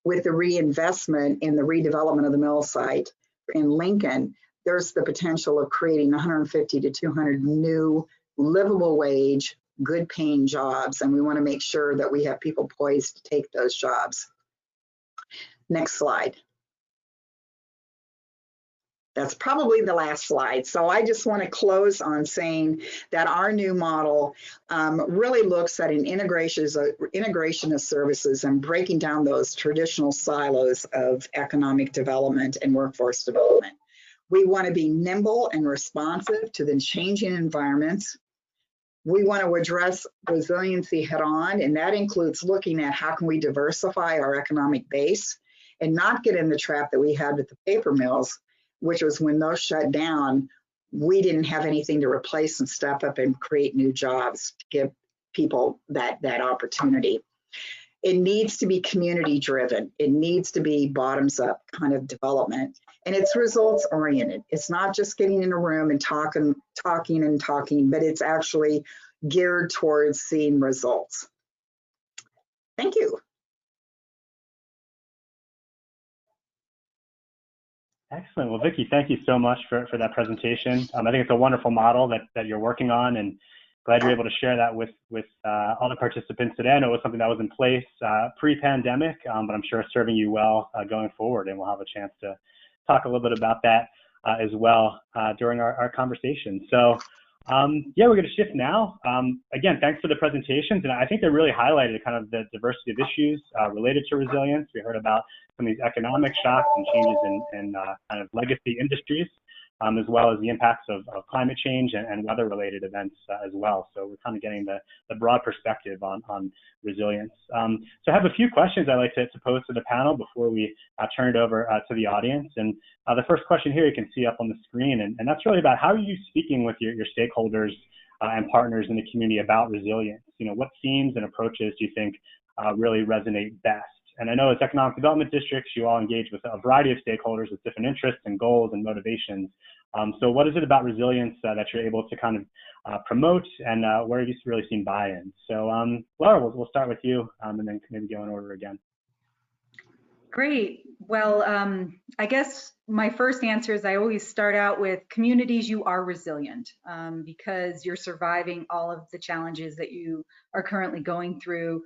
with the reinvestment in the redevelopment of the mill site in Lincoln, there's the potential of creating 150 to 200 new livable wage, good paying jobs. And we want to make sure that we have people poised to take those jobs. Next slide. That's probably the last slide. So I just want to close on saying that our new model really looks at an integration of services and breaking down those traditional silos of economic development and workforce development. We want to be nimble and responsive to the changing environments. We want to address resiliency head on, and that includes looking at how can we diversify our economic base and not get in the trap that we had with the paper mills, which was when those shut down, we didn't have anything to replace and step up and create new jobs to give people that opportunity. It needs to be community driven. It needs to be bottoms up kind of development. And it's results oriented. It's not just getting in a room and talking, but it's actually geared towards seeing results. Thank you. Excellent. Well, Vicki, thank you so much for that presentation. I think it's a wonderful model that you're working on, and glad you're able to share that with all the participants today. I know it was something that was in place pre-pandemic, but I'm sure it's serving you well going forward, and we'll have a chance to talk a little bit about that as well during our conversation. So yeah, we're going to shift now. Again, thanks for the presentations, and I think they really highlighted kind of the diversity of issues related to resilience. We heard about some of these economic shocks and changes in kind of legacy industries, as well as the impacts of climate change and weather-related events as well. So we're kind of getting the broad perspective on resilience. So I have a few questions I'd like to pose to the panel before we turn it over to the audience. And the first question here you can see up on the screen, and that's really about how are you speaking with your stakeholders and partners in the community about resilience? You know, what themes and approaches do you think really resonate best? And I know as economic development districts, you all engage with a variety of stakeholders with different interests and goals and motivations. So what is it about resilience that you're able to kind of promote, and where have you really seen buy-in? So Laura, we'll start with you, and then maybe go in order again. Great. Well, I guess my first answer is I always start out with communities, you are resilient because you're surviving all of the challenges that you are currently going through.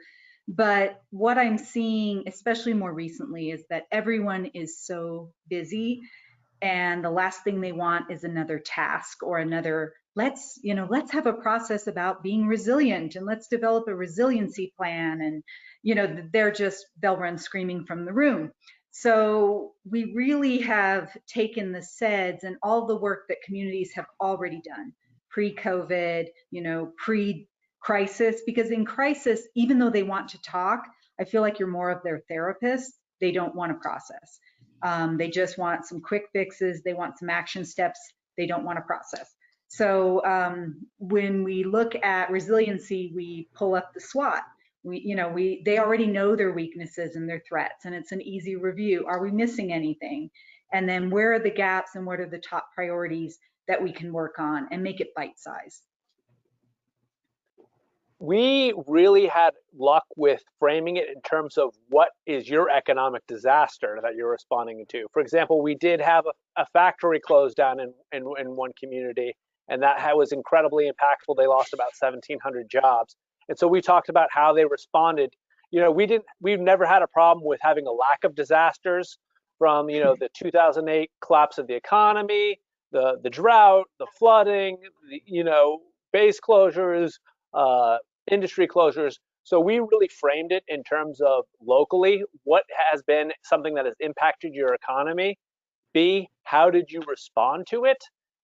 But what I'm seeing, especially more recently, is that everyone is so busy, and the last thing they want is another task or another, let's have a process about being resilient and let's develop a resiliency plan. And, they'll run screaming from the room. So we really have taken the CEDS and all the work that communities have already done pre-COVID, pre-crisis, because in crisis, even though they want to talk, I feel like you're more of their therapist. They don't want to process. They just want some quick fixes. They want some action steps. They don't want to process. So when we look at resiliency, we pull up the SWOT. They already know their weaknesses and their threats, and it's an easy review. Are we missing anything? And then where are the gaps and what are the top priorities that we can work on and make it bite-sized? We really had luck with framing it in terms of what is your economic disaster that you're responding to. For example, we did have a factory closed down in one community, and that was incredibly impactful. They lost about 1,700 jobs. And so we talked about how they responded. We've never had a problem with having a lack of disasters from, the 2008 collapse of the economy, the drought, the flooding, base closures, industry closures. So we really framed it in terms of locally, what has been something that has impacted your economy? B, how did you respond to it?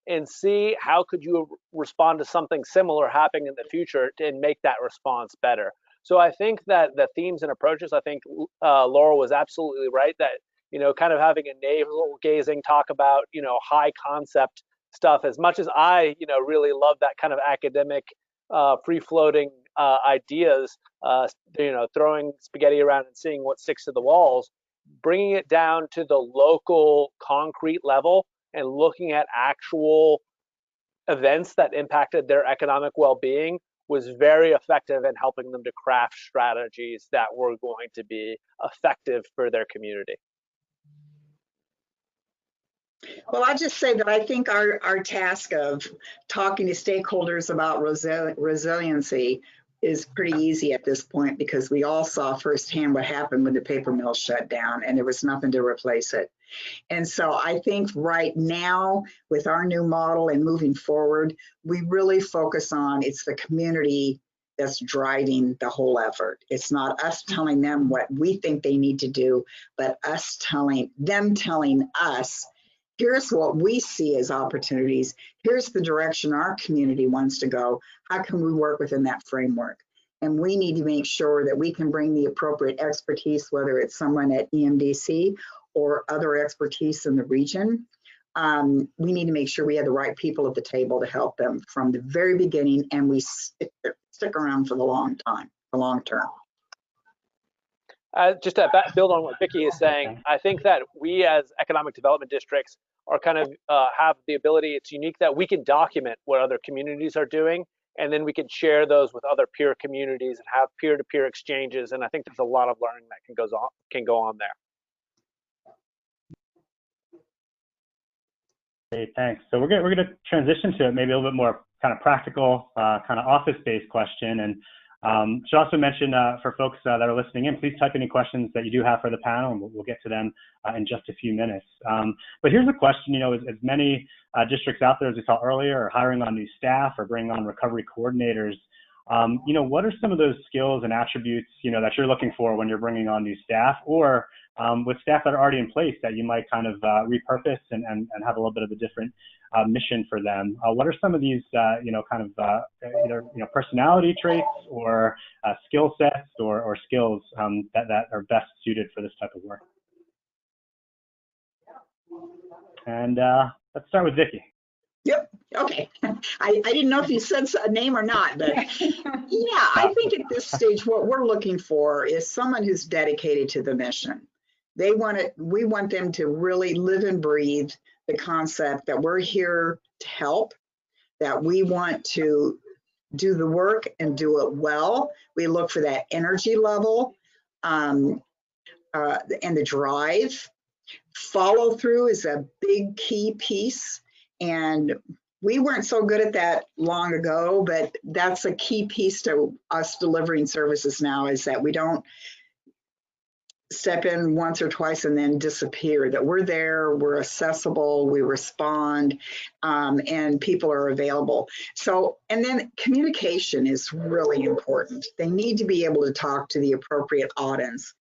And C, how could you respond to something similar happening in the future and make that response better? So I think that the themes and approaches, I think Laura was absolutely right that, kind of having a navel gazing talk about, high concept stuff, as much as I, really love that kind of academic, free floating ideas, throwing spaghetti around and seeing what sticks to the walls, bringing it down to the local concrete level and looking at actual events that impacted their economic well-being was very effective in helping them to craft strategies that were going to be effective for their community. Well, I'll just say that I think our task of talking to stakeholders about resiliency is pretty easy at this point, because we all saw firsthand what happened when the paper mill shut down and there was nothing to replace it. And so I think right now, with our new model and moving forward, we really focus on, it's the community that's driving the whole effort. It's not us telling them what we think they need to do, but us telling us, here's what we see as opportunities. Here's the direction our community wants to go. How can we work within that framework? And we need to make sure that we can bring the appropriate expertise, whether it's someone at EMDC or other expertise in the region. We need to make sure we have the right people at the table to help them from the very beginning, and we stick around for the long term. Just to build on what Vicki is saying, I think that we as economic development districts are kind of have the ability, it's unique that we can document what other communities are doing, and then we can share those with other peer communities and have peer-to-peer exchanges. And I think there's a lot of learning that can go on there. Great, thanks. So we're going to transition to maybe a little bit more kind of practical, kind of office-based question. And should also mention for folks that are listening in, please type any questions that you do have for the panel, and we'll get to them in just a few minutes. But here's a question, you know, as many districts out there, as we saw earlier, are hiring on new staff or bringing on recovery coordinators. You know, what are some of those skills and attributes, you know, that you're looking for when you're bringing on new staff, or with staff that are already in place that you might kind of repurpose and have a little bit of a different mission for them? What are some of these, you know, kind of either, you know, personality traits or skill sets or skills that are best suited for this type of work? And let's start with Vicki. Yep. Okay. I didn't know if you said a name or not, but yeah, I think at this stage, what we're looking for is someone who's dedicated to the mission. We want them to really live and breathe the concept that we're here to help, that we want to do the work and do it well. We look for that energy level and the drive. Follow through is a big key piece. And we weren't so good at that long ago, but that's a key piece to us delivering services now, is that we don't step in once or twice and then disappear, that we're there, we're accessible, we respond, and people are available. So, and then communication is really important. They need to be able to talk to the appropriate audience.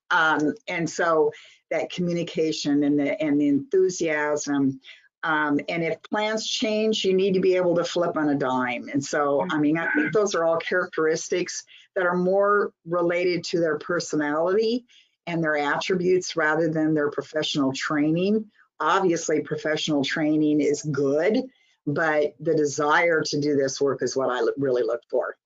And so that communication and the enthusiasm, and if plans change, you need to be able to flip on a dime. And so, I mean, I think those are all characteristics that are more related to their personality and their attributes rather than their professional training. Obviously, professional training is good, but the desire to do this work is what I really look for.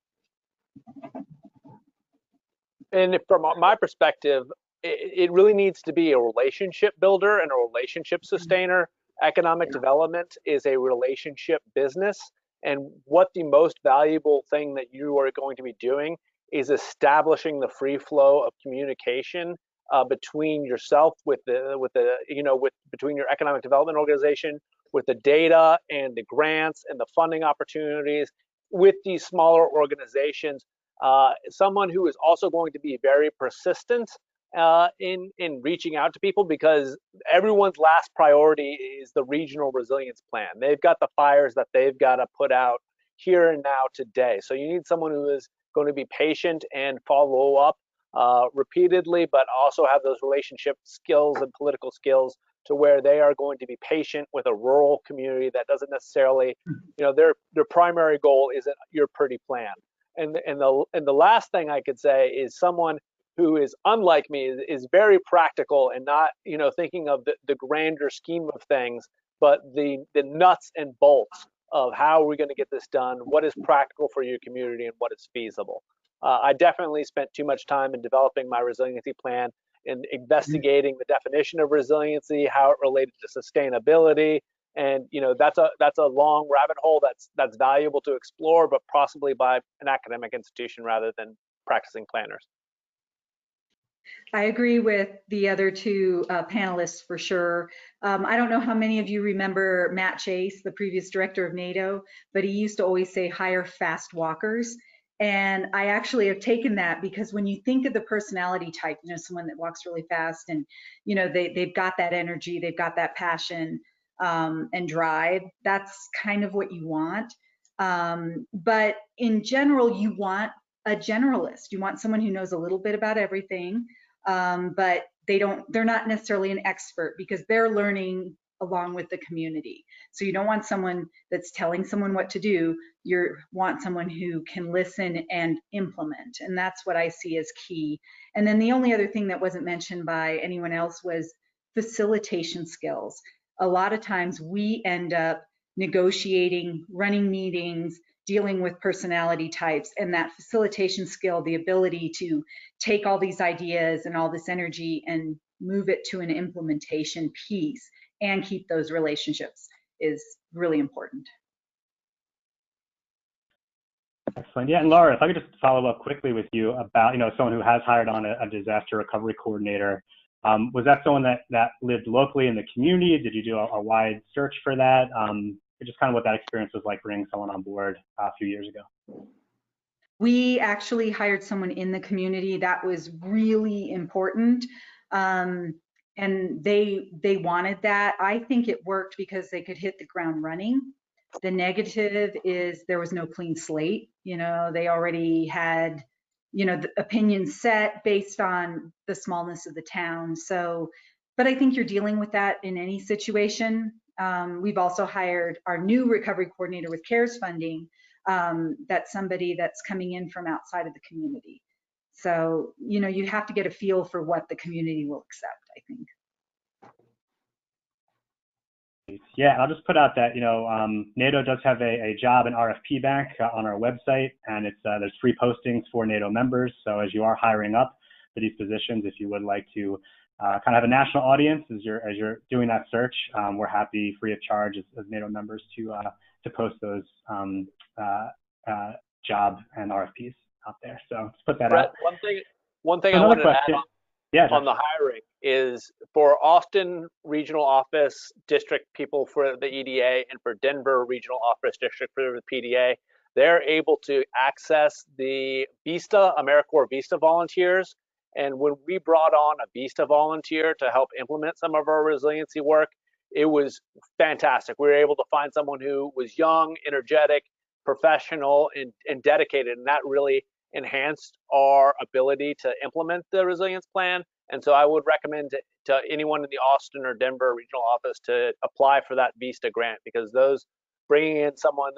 And from my perspective, it really needs to be a relationship builder and a relationship sustainer. Economic development is a relationship business, and what the most valuable thing that you are going to be doing is establishing the free flow of communication between yourself between your economic development organization, with the data and the grants and the funding opportunities with these smaller organizations. Someone who is also going to be very persistent in reaching out to people, because everyone's last priority is the regional resilience plan. They've got the fires that they've got to put out here and now today. So you need someone who is going to be patient and follow up repeatedly, but also have those relationship skills and political skills to where they are going to be patient with a rural community that doesn't necessarily, you know, their primary goal isn't your pretty plan. And the last thing I could say is someone who is unlike me, is very practical and not, you know, thinking of the grander scheme of things, but the nuts and bolts of how are we going to get this done, what is practical for your community, and what is feasible. I definitely spent too much time in developing my resiliency plan and investigating the definition of resiliency, how it related to sustainability, and you know, that's a long rabbit hole that's valuable to explore, but possibly by an academic institution rather than practicing planners. I agree with the other two panelists for sure. I don't know how many of you remember Matt Chase, the previous director of NADO, but he used to always say hire fast walkers. And I actually have taken that because when you think of the personality type, someone that walks really fast and, they've got that energy, they've got that passion and drive, that's kind of what you want. But in general, you want a generalist. You want someone who knows a little bit about everything, but they're not necessarily an expert because they're learning along with the community. So you don't want someone that's telling someone what to do. You want someone who can listen and implement. And that's what I see as key. And then the only other thing that wasn't mentioned by anyone else was facilitation skills. A lot of times we end up negotiating, running meetings, dealing with personality types, and that facilitation skill, the ability to take all these ideas and all this energy and move it to an implementation piece and keep those relationships is really important. Excellent. Yeah, and Laura, if I could just follow up quickly with you about, someone who has hired on a disaster recovery coordinator. Was that someone that lived locally in the community? Did you do a wide search for that? Just kind of what that experience was like bringing someone on board a few years ago. We actually hired someone in the community. That was really important. And they wanted that. I think it worked because they could hit the ground running. The negative is there was no clean slate. They already had, the opinion set based on the smallness of the town. So, but I think you're dealing with that in any situation. We've also hired our new recovery coordinator with CARES funding. That's somebody that's coming in from outside of the community. So, you have to get a feel for what the community will accept, I think. Yeah, I'll just put out that, NADO does have a job and RFP bank on our website, and there's free postings for NADO members. So as you are hiring up for these positions, if you would like to kind of have a national audience as you're doing that search, we're happy, free of charge as NADO members to post those job and RFPs out there. So let's put that out. One thing I wanted to add on the hiring is for Austin Regional Office District people for the EDA and for Denver Regional Office District for the PDA, they're able to access the AmeriCorps VISTA volunteers. And when we brought on a VISTA volunteer to help implement some of our resiliency work, it was fantastic. We were able to find someone who was young, energetic, professional, and dedicated, and that really enhanced our ability to implement the resilience plan. And so I would recommend to anyone in the Austin or Denver regional office to apply for that VISTA grant, because bringing in someone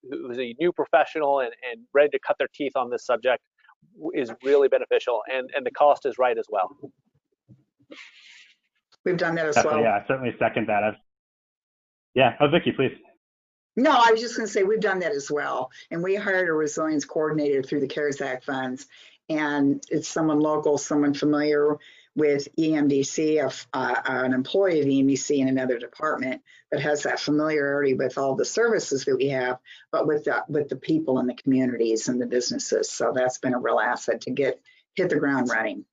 who's a new professional and ready to cut their teeth on this subject is really beneficial, and the cost is right as well. We've done that as well. Yeah, I certainly second that. Vicki, please. No, I was just going to say we've done that as well. And we hired a resilience coordinator through the CARES Act funds. And it's someone local, someone familiar with EMDC, an employee of EMDC in another department that has that familiarity with all the services that we have, but with the people in the communities and the businesses. So that's been a real asset to hit the ground running.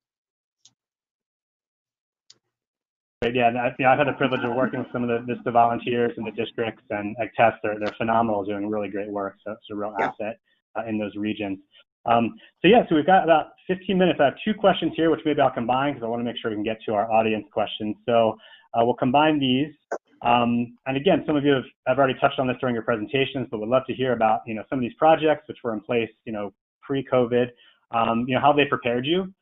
Yeah, I've had the privilege of working with some of the VISTA volunteers in the districts, and I test they're phenomenal, doing really great work. So it's a real asset in those regions. So we've got about 15 minutes. I have two questions here, which maybe I'll combine because I want to make sure we can get to our audience questions. So we'll combine these. And again, some of you have already touched on this during your presentations, but would love to hear about some of these projects which were in place pre-COVID. How they prepared you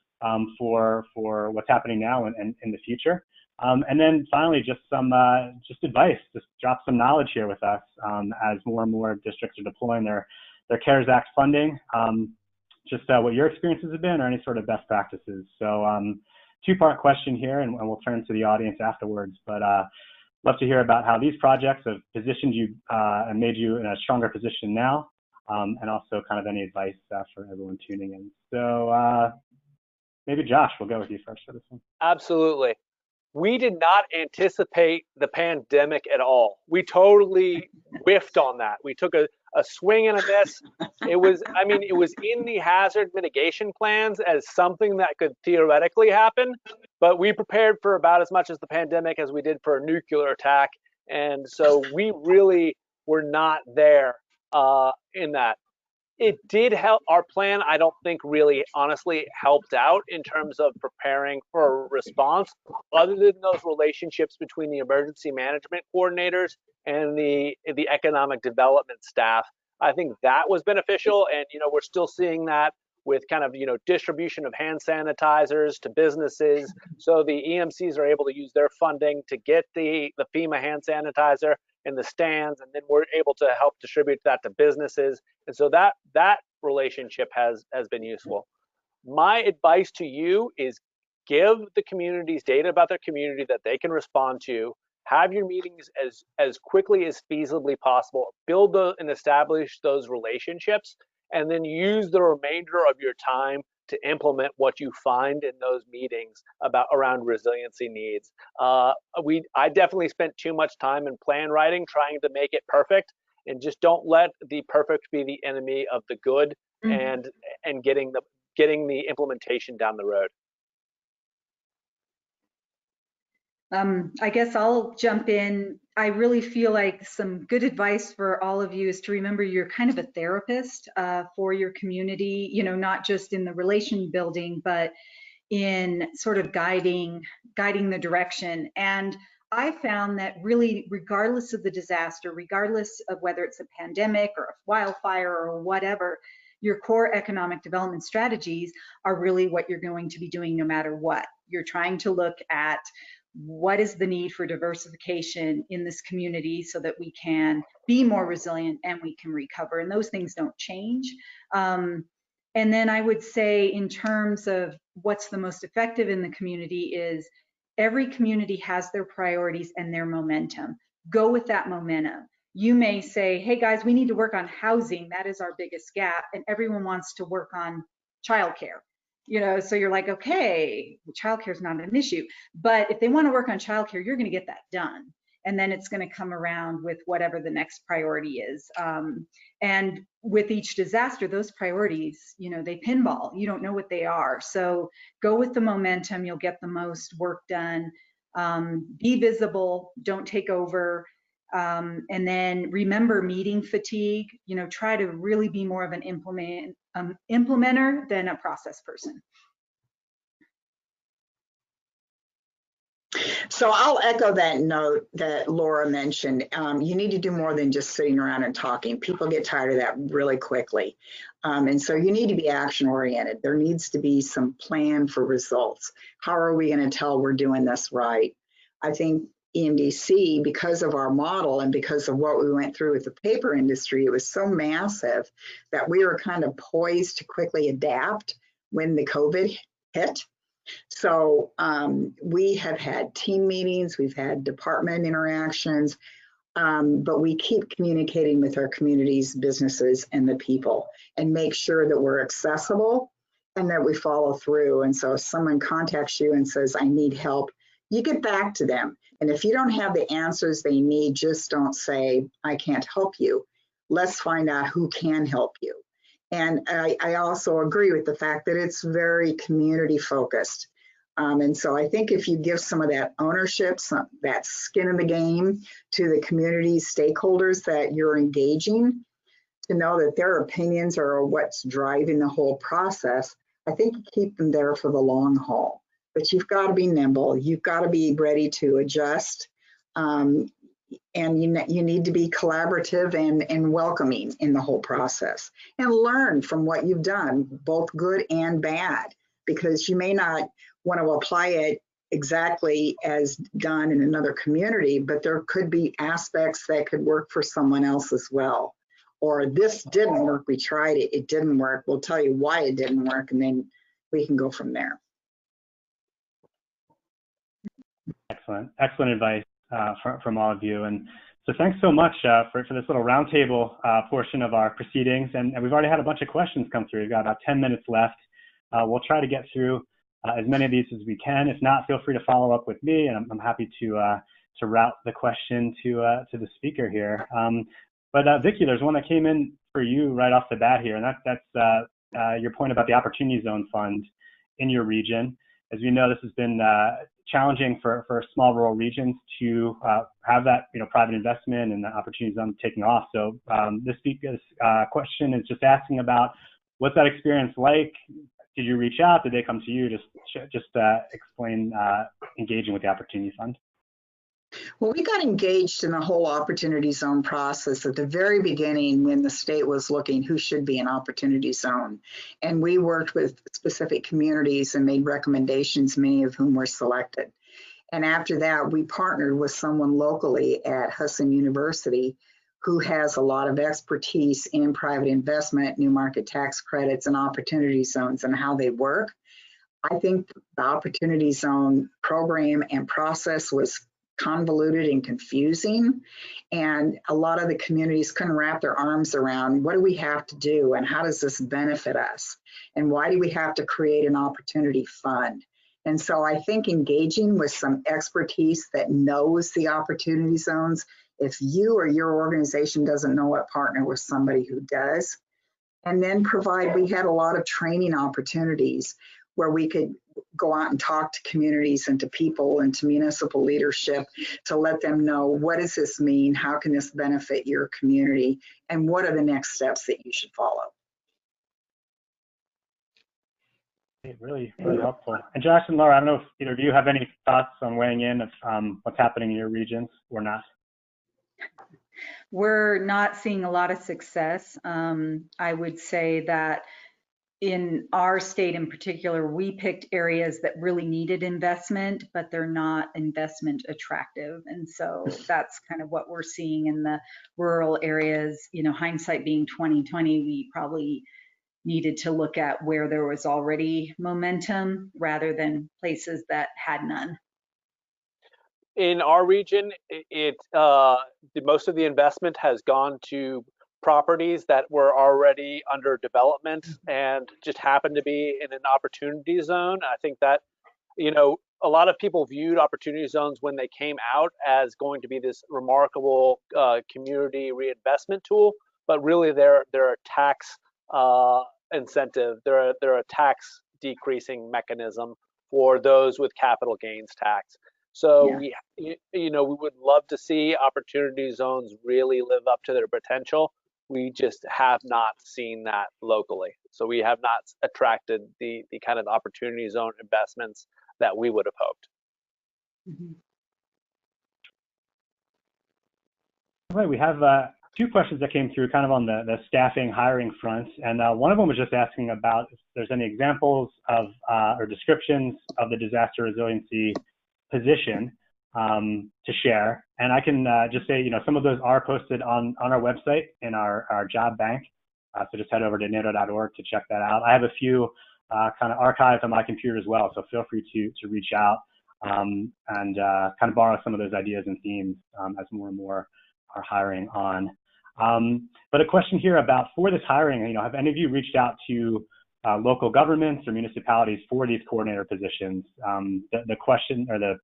for what's happening now and in the future. And then finally, just some advice, just drop some knowledge here with us as more and more districts are deploying their CARES Act funding. Just what your experiences have been or any sort of best practices. So two-part question here, and we'll turn to the audience afterwards. But love to hear about how these projects have positioned you and made you in a stronger position now, and also kind of any advice for everyone tuning in. So maybe Josh, we'll go with you first for this one. Absolutely. We did not anticipate the pandemic at all. We totally whiffed on that. We took a a swing and a miss. It was, I mean, it was in the hazard mitigation plans as something that could theoretically happen, but we prepared for about as much as the pandemic as we did for a nuclear attack. And so we really were not there in that. It did help. Our plan, I don't think really honestly helped out in terms of preparing for a response, other than those relationships between the emergency management coordinators and the economic development staff. I think that was beneficial. And, you know, we're still seeing that with kind of, you know, distribution of hand sanitizers to businesses. So the EMCs are able to use their funding to get the FEMA hand sanitizer in the stands, and then we're able to help distribute that to businesses. And so that relationship has been useful. My advice to you is give the communities data about their community that they can respond to. Have your meetings as quickly as feasibly possible. Build and establish those relationships, and then use the remainder of your time to implement what you find in those meetings around resiliency needs. I definitely spent too much time in plan writing trying to make it perfect, and just don't let the perfect be the enemy of the good, and getting the implementation down the road. I guess I'll jump in. I really feel like some good advice for all of you is to remember you're kind of a therapist for your community, you know, not just in the relation building, but in sort of guiding the direction. And I found that really, regardless of the disaster, regardless of whether it's a pandemic or a wildfire or whatever, your core economic development strategies are really what you're going to be doing no matter what. You're trying to look at what is the need for diversification in this community so that we can be more resilient and we can recover, and those things don't change. And then I would say, in terms of what's the most effective in the community, is every community has their priorities and their momentum. Go with that momentum. You may say, hey guys, we need to work on housing, that is our biggest gap, and everyone wants to work on childcare. You know, so you're like, okay, childcare is not an issue, but if they want to work on childcare, you're going to get that done, and then it's going to come around with whatever the next priority is. And with each disaster, those priorities, you know, they pinball. You don't know what they are. So go with the momentum. You'll get the most work done. Be visible. Don't take over. And then remember meeting fatigue. You know, try to really be more of an implementer than a process person. So I'll echo that note that Laura mentioned. You need to do more than just sitting around and talking. People get tired of that really quickly. And so you need to be action oriented. There needs to be some plan for results. How are we going to tell we're doing this right? I think EMDC, because of our model and because of what we went through with the paper industry, it was so massive that we were kind of poised to quickly adapt when the COVID hit. So we have had team meetings, we've had department interactions, but we keep communicating with our communities, businesses, and the people, and make sure that we're accessible and that we follow through. And so if someone contacts you and says, I need help, you get back to them. And if you don't have the answers they need, just don't say, I can't help you. Let's find out who can help you. And I also agree with the fact that it's very community focused. And so I think if you give some of that ownership, that skin in the game to the community stakeholders that you're engaging, to know that their opinions are what's driving the whole process, I think you keep them there for the long haul. But you've got to be nimble. You've got to be ready to adjust. And you need to be collaborative and welcoming in the whole process, and learn from what you've done, both good and bad, because you may not want to apply it exactly as done in another community, but there could be aspects that could work for someone else as well. Or this didn't work, we tried it, it didn't work. We'll tell you why it didn't work, and then we can go from there. Excellent advice from all of you. And so thanks so much for this little roundtable portion of our proceedings. And we've already had a bunch of questions come through. We've got about 10 minutes left. We'll try to get through as many of these as we can. If not, feel free to follow up with me, and I'm happy to route the question to the speaker here. But Vicki, there's one that came in for you right off the bat here, and that's your point about the Opportunity Zone Fund in your region. As we know, this has been challenging for small rural regions to have that private investment and the Opportunity Zone taking off. So this question is just asking about what's that experience like? Did you reach out? Did they come to you? Just explain engaging with the Opportunity Fund. Well, we got engaged in the whole Opportunity Zone process at the very beginning when the state was looking who should be an Opportunity Zone. And we worked with specific communities and made recommendations, many of whom were selected. And after that, we partnered with someone locally at Hudson University who has a lot of expertise in private investment, new market tax credits, and opportunity zones and how they work. I think the Opportunity Zone program and process was convoluted and confusing, and a lot of the communities couldn't wrap their arms around what do we have to do and how does this benefit us and why do we have to create an opportunity fund. And so I think engaging with some expertise that knows the opportunity zones, if you or your organization doesn't know it, partner with somebody who does. And then we had a lot of training opportunities where we could go out and talk to communities and to people and to municipal leadership to let them know, what does this mean? How can this benefit your community? And what are the next steps that you should follow? Really, really helpful. And Josh and Laura, I don't know if either of you have any thoughts on weighing in of what's happening in your regions or not. We're not seeing a lot of success. I would say that in our state in particular, we picked areas that really needed investment, but they're not investment attractive. And so that's kind of what we're seeing in the rural areas. Hindsight being 2020, we probably needed to look at where there was already momentum rather than places that had none. In our region, most of the investment has gone to properties that were already under development and just happened to be in an opportunity zone. I think that, a lot of people viewed opportunity zones when they came out as going to be this remarkable community reinvestment tool, but really they're a tax incentive. They're a tax decreasing mechanism for those with capital gains tax. So we would love to see opportunity zones really live up to their potential. We just have not seen that locally. So we have not attracted the kind of opportunity zone investments that we would have hoped. Mm-hmm. All right, we have two questions that came through kind of on the staffing hiring front. And one of them was just asking about if there's any examples of or descriptions of the disaster resiliency position to share. And I can just say, some of those are posted on our website in our job bank. So just head over to NADO.org to check that out. I have a few kind of archived on my computer as well. So feel free to reach out and kind of borrow some of those ideas and themes as more and more are hiring on. But a question here about for this hiring, have any of you reached out to local governments or municipalities for these coordinator positions? The question or the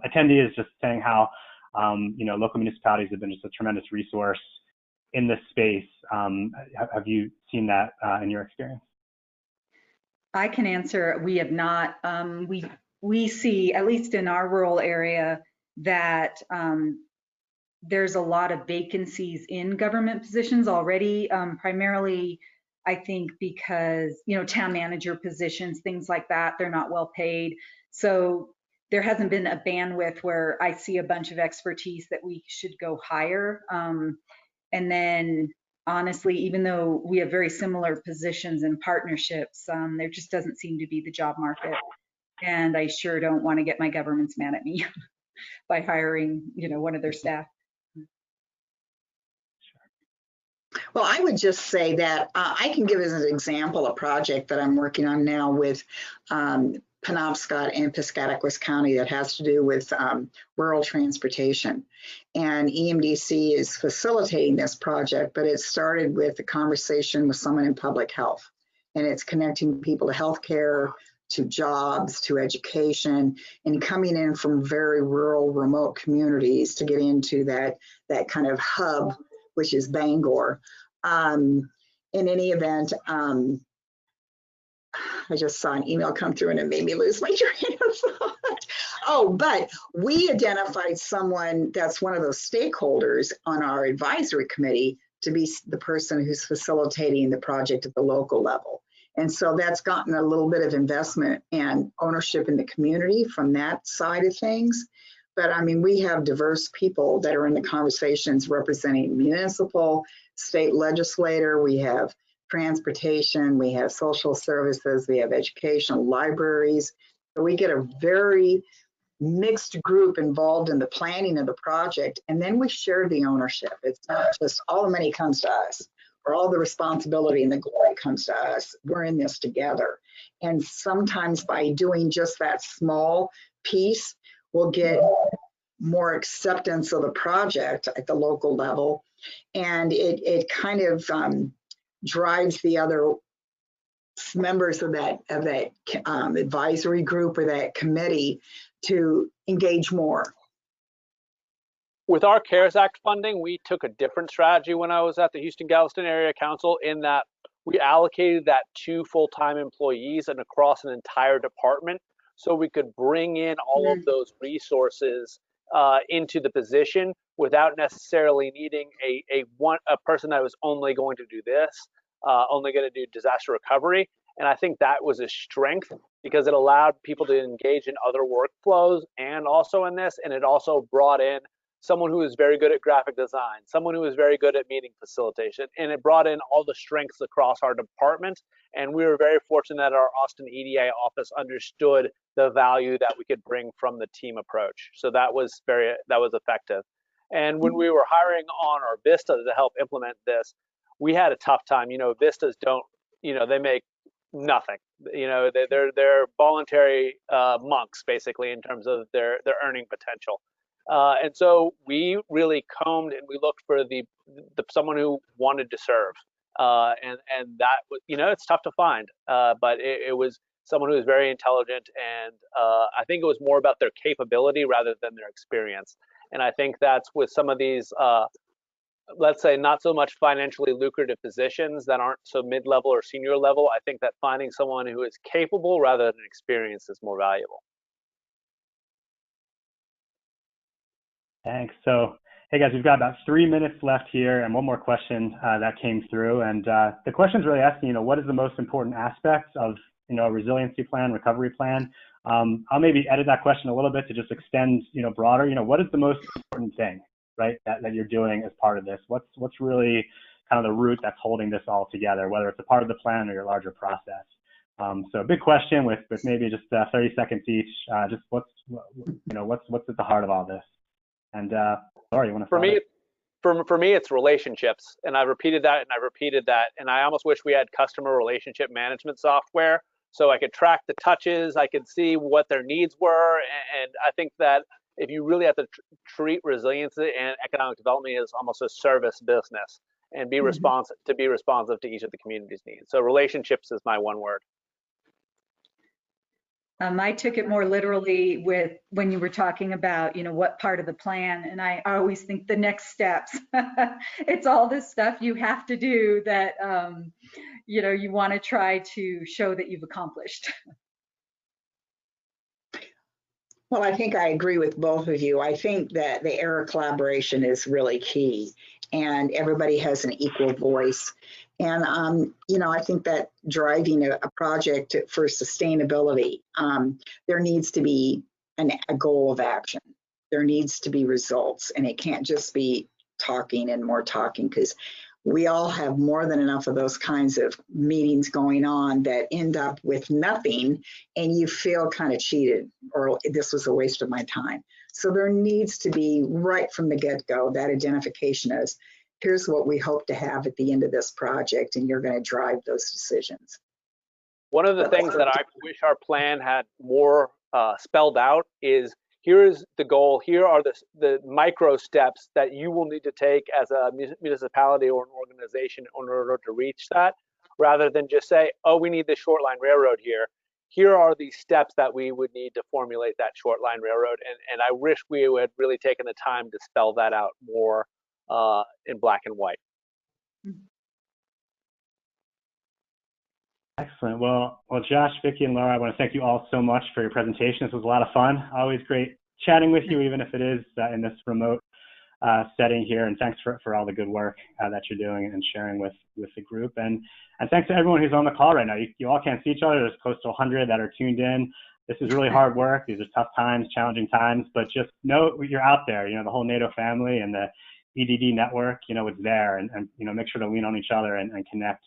attendee is just saying how local municipalities have been just a tremendous resource in this space. Have you seen that in your experience? I can answer. We have not. We see, at least in our rural area, that there's a lot of vacancies in government positions already, primarily I think because, town manager positions, things like that, they're not well paid. So there hasn't been a bandwidth where I see a bunch of expertise that we should go hire. And then honestly, even though we have very similar positions and partnerships, there just doesn't seem to be the job market. And I sure don't want to get my governments mad at me by hiring, one of their staff. Well, I would just say that I can give as an example a project that I'm working on now with Penobscot and Piscataquis County that has to do with rural transportation. And EMDC is facilitating this project, but it started with a conversation with someone in public health. And it's connecting people to healthcare, to jobs, to education, and coming in from very rural, remote communities to get into that kind of hub which is Bangor. In any event, I just saw an email come through and it made me lose my train of thought. Oh, but we identified someone that's one of those stakeholders on our advisory committee to be the person who's facilitating the project at the local level. And so that's gotten a little bit of investment and ownership in the community from that side of things. But I mean, we have diverse people that are in the conversations representing municipal, state legislator, we have transportation, we have social services, we have educational libraries. So we get a very mixed group involved in the planning of the project, and then we share the ownership. It's not just all the money comes to us or all the responsibility and the glory comes to us. We're in this together. And sometimes by doing just that small piece, we'll get more acceptance of the project at the local level. And it kind of drives the other members of that advisory group or that committee to engage more. With our CARES Act funding, we took a different strategy when I was at the Houston-Galveston Area Council, in that we allocated that to full-time employees and across an entire department, so we could bring in all of those resources into the position without necessarily needing a person that was only going to do this, only going to do disaster recovery. And I think that was a strength because it allowed people to engage in other workflows and also in this, and it also brought in someone who is very good at graphic design, someone who is very good at meeting facilitation, and it brought in all the strengths across our department. And we were very fortunate that our Austin EDA office understood the value that we could bring from the team approach. So that was effective. And when we were hiring on our Vista to help implement this, we had a tough time. You know, Vistas don't, you know, they make nothing. You know, they're voluntary monks basically in terms of their earning potential. And so we really combed and we looked for the someone who wanted to serve. And that was, you know, it's tough to find, but it was someone who was very intelligent, and I think it was more about their capability rather than their experience. And I think that's with some of these, let's say, not so much financially lucrative positions that aren't so mid-level or senior level, I think that finding someone who is capable rather than experienced is more valuable. Thanks. So, hey guys, we've got about 3 minutes left here, and one more question that came through. And the question's really asking, you know, what is the most important aspects of, you know, a resiliency plan, recovery plan? I'll maybe edit that question a little bit to just extend, you know, broader. You know, what is the most important thing, right, that you're doing as part of this? What's really kind of the root that's holding this all together, whether it's a part of the plan or your larger process? So a big question with maybe just 30 seconds each. Just what's at the heart of all this? And Laura, you want to? For me, it's relationships, and I repeated that, and I almost wish we had customer relationship management software so I could track the touches, I could see what their needs were, and I think that if you really have to treat resiliency and economic development as almost a service business, and be responsive to each of the community's needs. So relationships is my one word. I took it more literally with when you were talking about, you know, what part of the plan, and I always think the next steps. It's all this stuff you have to do that, you know, you want to try to show that you've accomplished. Well, I think I agree with both of you. I think that the era collaboration is really key, and everybody has an equal voice. And, you know, I think that driving a project for sustainability, there needs to be a goal of action. There needs to be results, and it can't just be talking and more talking, because we all have more than enough of those kinds of meetings going on that end up with nothing, and you feel kind of cheated, or this was a waste of my time. So there needs to be, right from the get-go, that identification as, here's what we hope to have at the end of this project, and you're going to drive those decisions. One of the things that I wish our plan had more spelled out is, here is the goal, here are the micro steps that you will need to take as a municipality or an organization in order to reach that, rather than just say, oh, we need the short line railroad here. Here are the steps that we would need to formulate that short line railroad. And I wish we had really taken the time to spell that out more in black and white. Excellent. Well, Josh, Vicki, and Laura, I want to thank you all so much for your presentation. This was a lot of fun. Always great chatting with you, even if it is in this remote setting here. And thanks for all the good work that you're doing and sharing with the group. And thanks to everyone who's on the call right now. You all can't see each other. There's close to 100 that are tuned in. This is really hard work. These are tough times, challenging times, but just know you're out there. You know, the whole NADO family and the EDD network, you know, it's there. And you know, make sure to lean on each other and connect.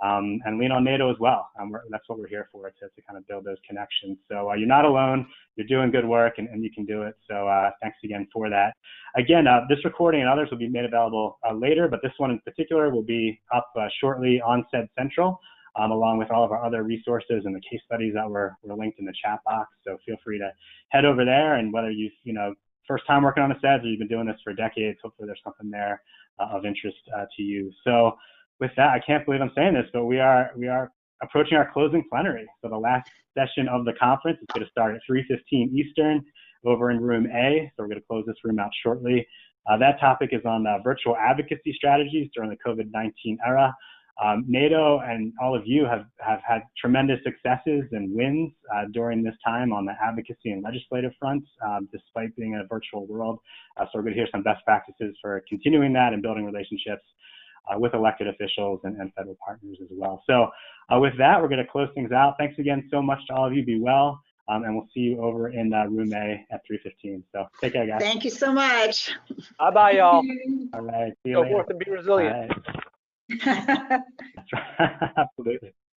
And lean on NADO as well. That's what we're here for, to kind of build those connections. So you're not alone. You're doing good work, and you can do it. So thanks again for that. Again, this recording and others will be made available later, but this one in particular will be up shortly on CEDS Central, along with all of our other resources and the case studies that were linked in the chat box. So feel free to head over there, and whether you know, first time working on the CEDS or you've been doing this for decades, hopefully there's something there of interest to you. So with that, I can't believe I'm saying this, but we are approaching our closing plenary. So the last session of the conference is going to start at 3:15 Eastern over in room A. So we're going to close this room out shortly. That topic is on virtual advocacy strategies during the COVID-19 era. NADO and all of you have had tremendous successes and wins during this time on the advocacy and legislative fronts, despite being in a virtual world. So we're going to hear some best practices for continuing that and building relationships with elected officials and federal partners as well. So with that, we're going to close things out. Thanks again so much to all of you. Be well, and we'll see you over in room A at 3:15. So take care, guys. Thank you so much. Bye-bye, y'all. All right. See you Go later. forth and be resilient. All right. That's right. Absolutely.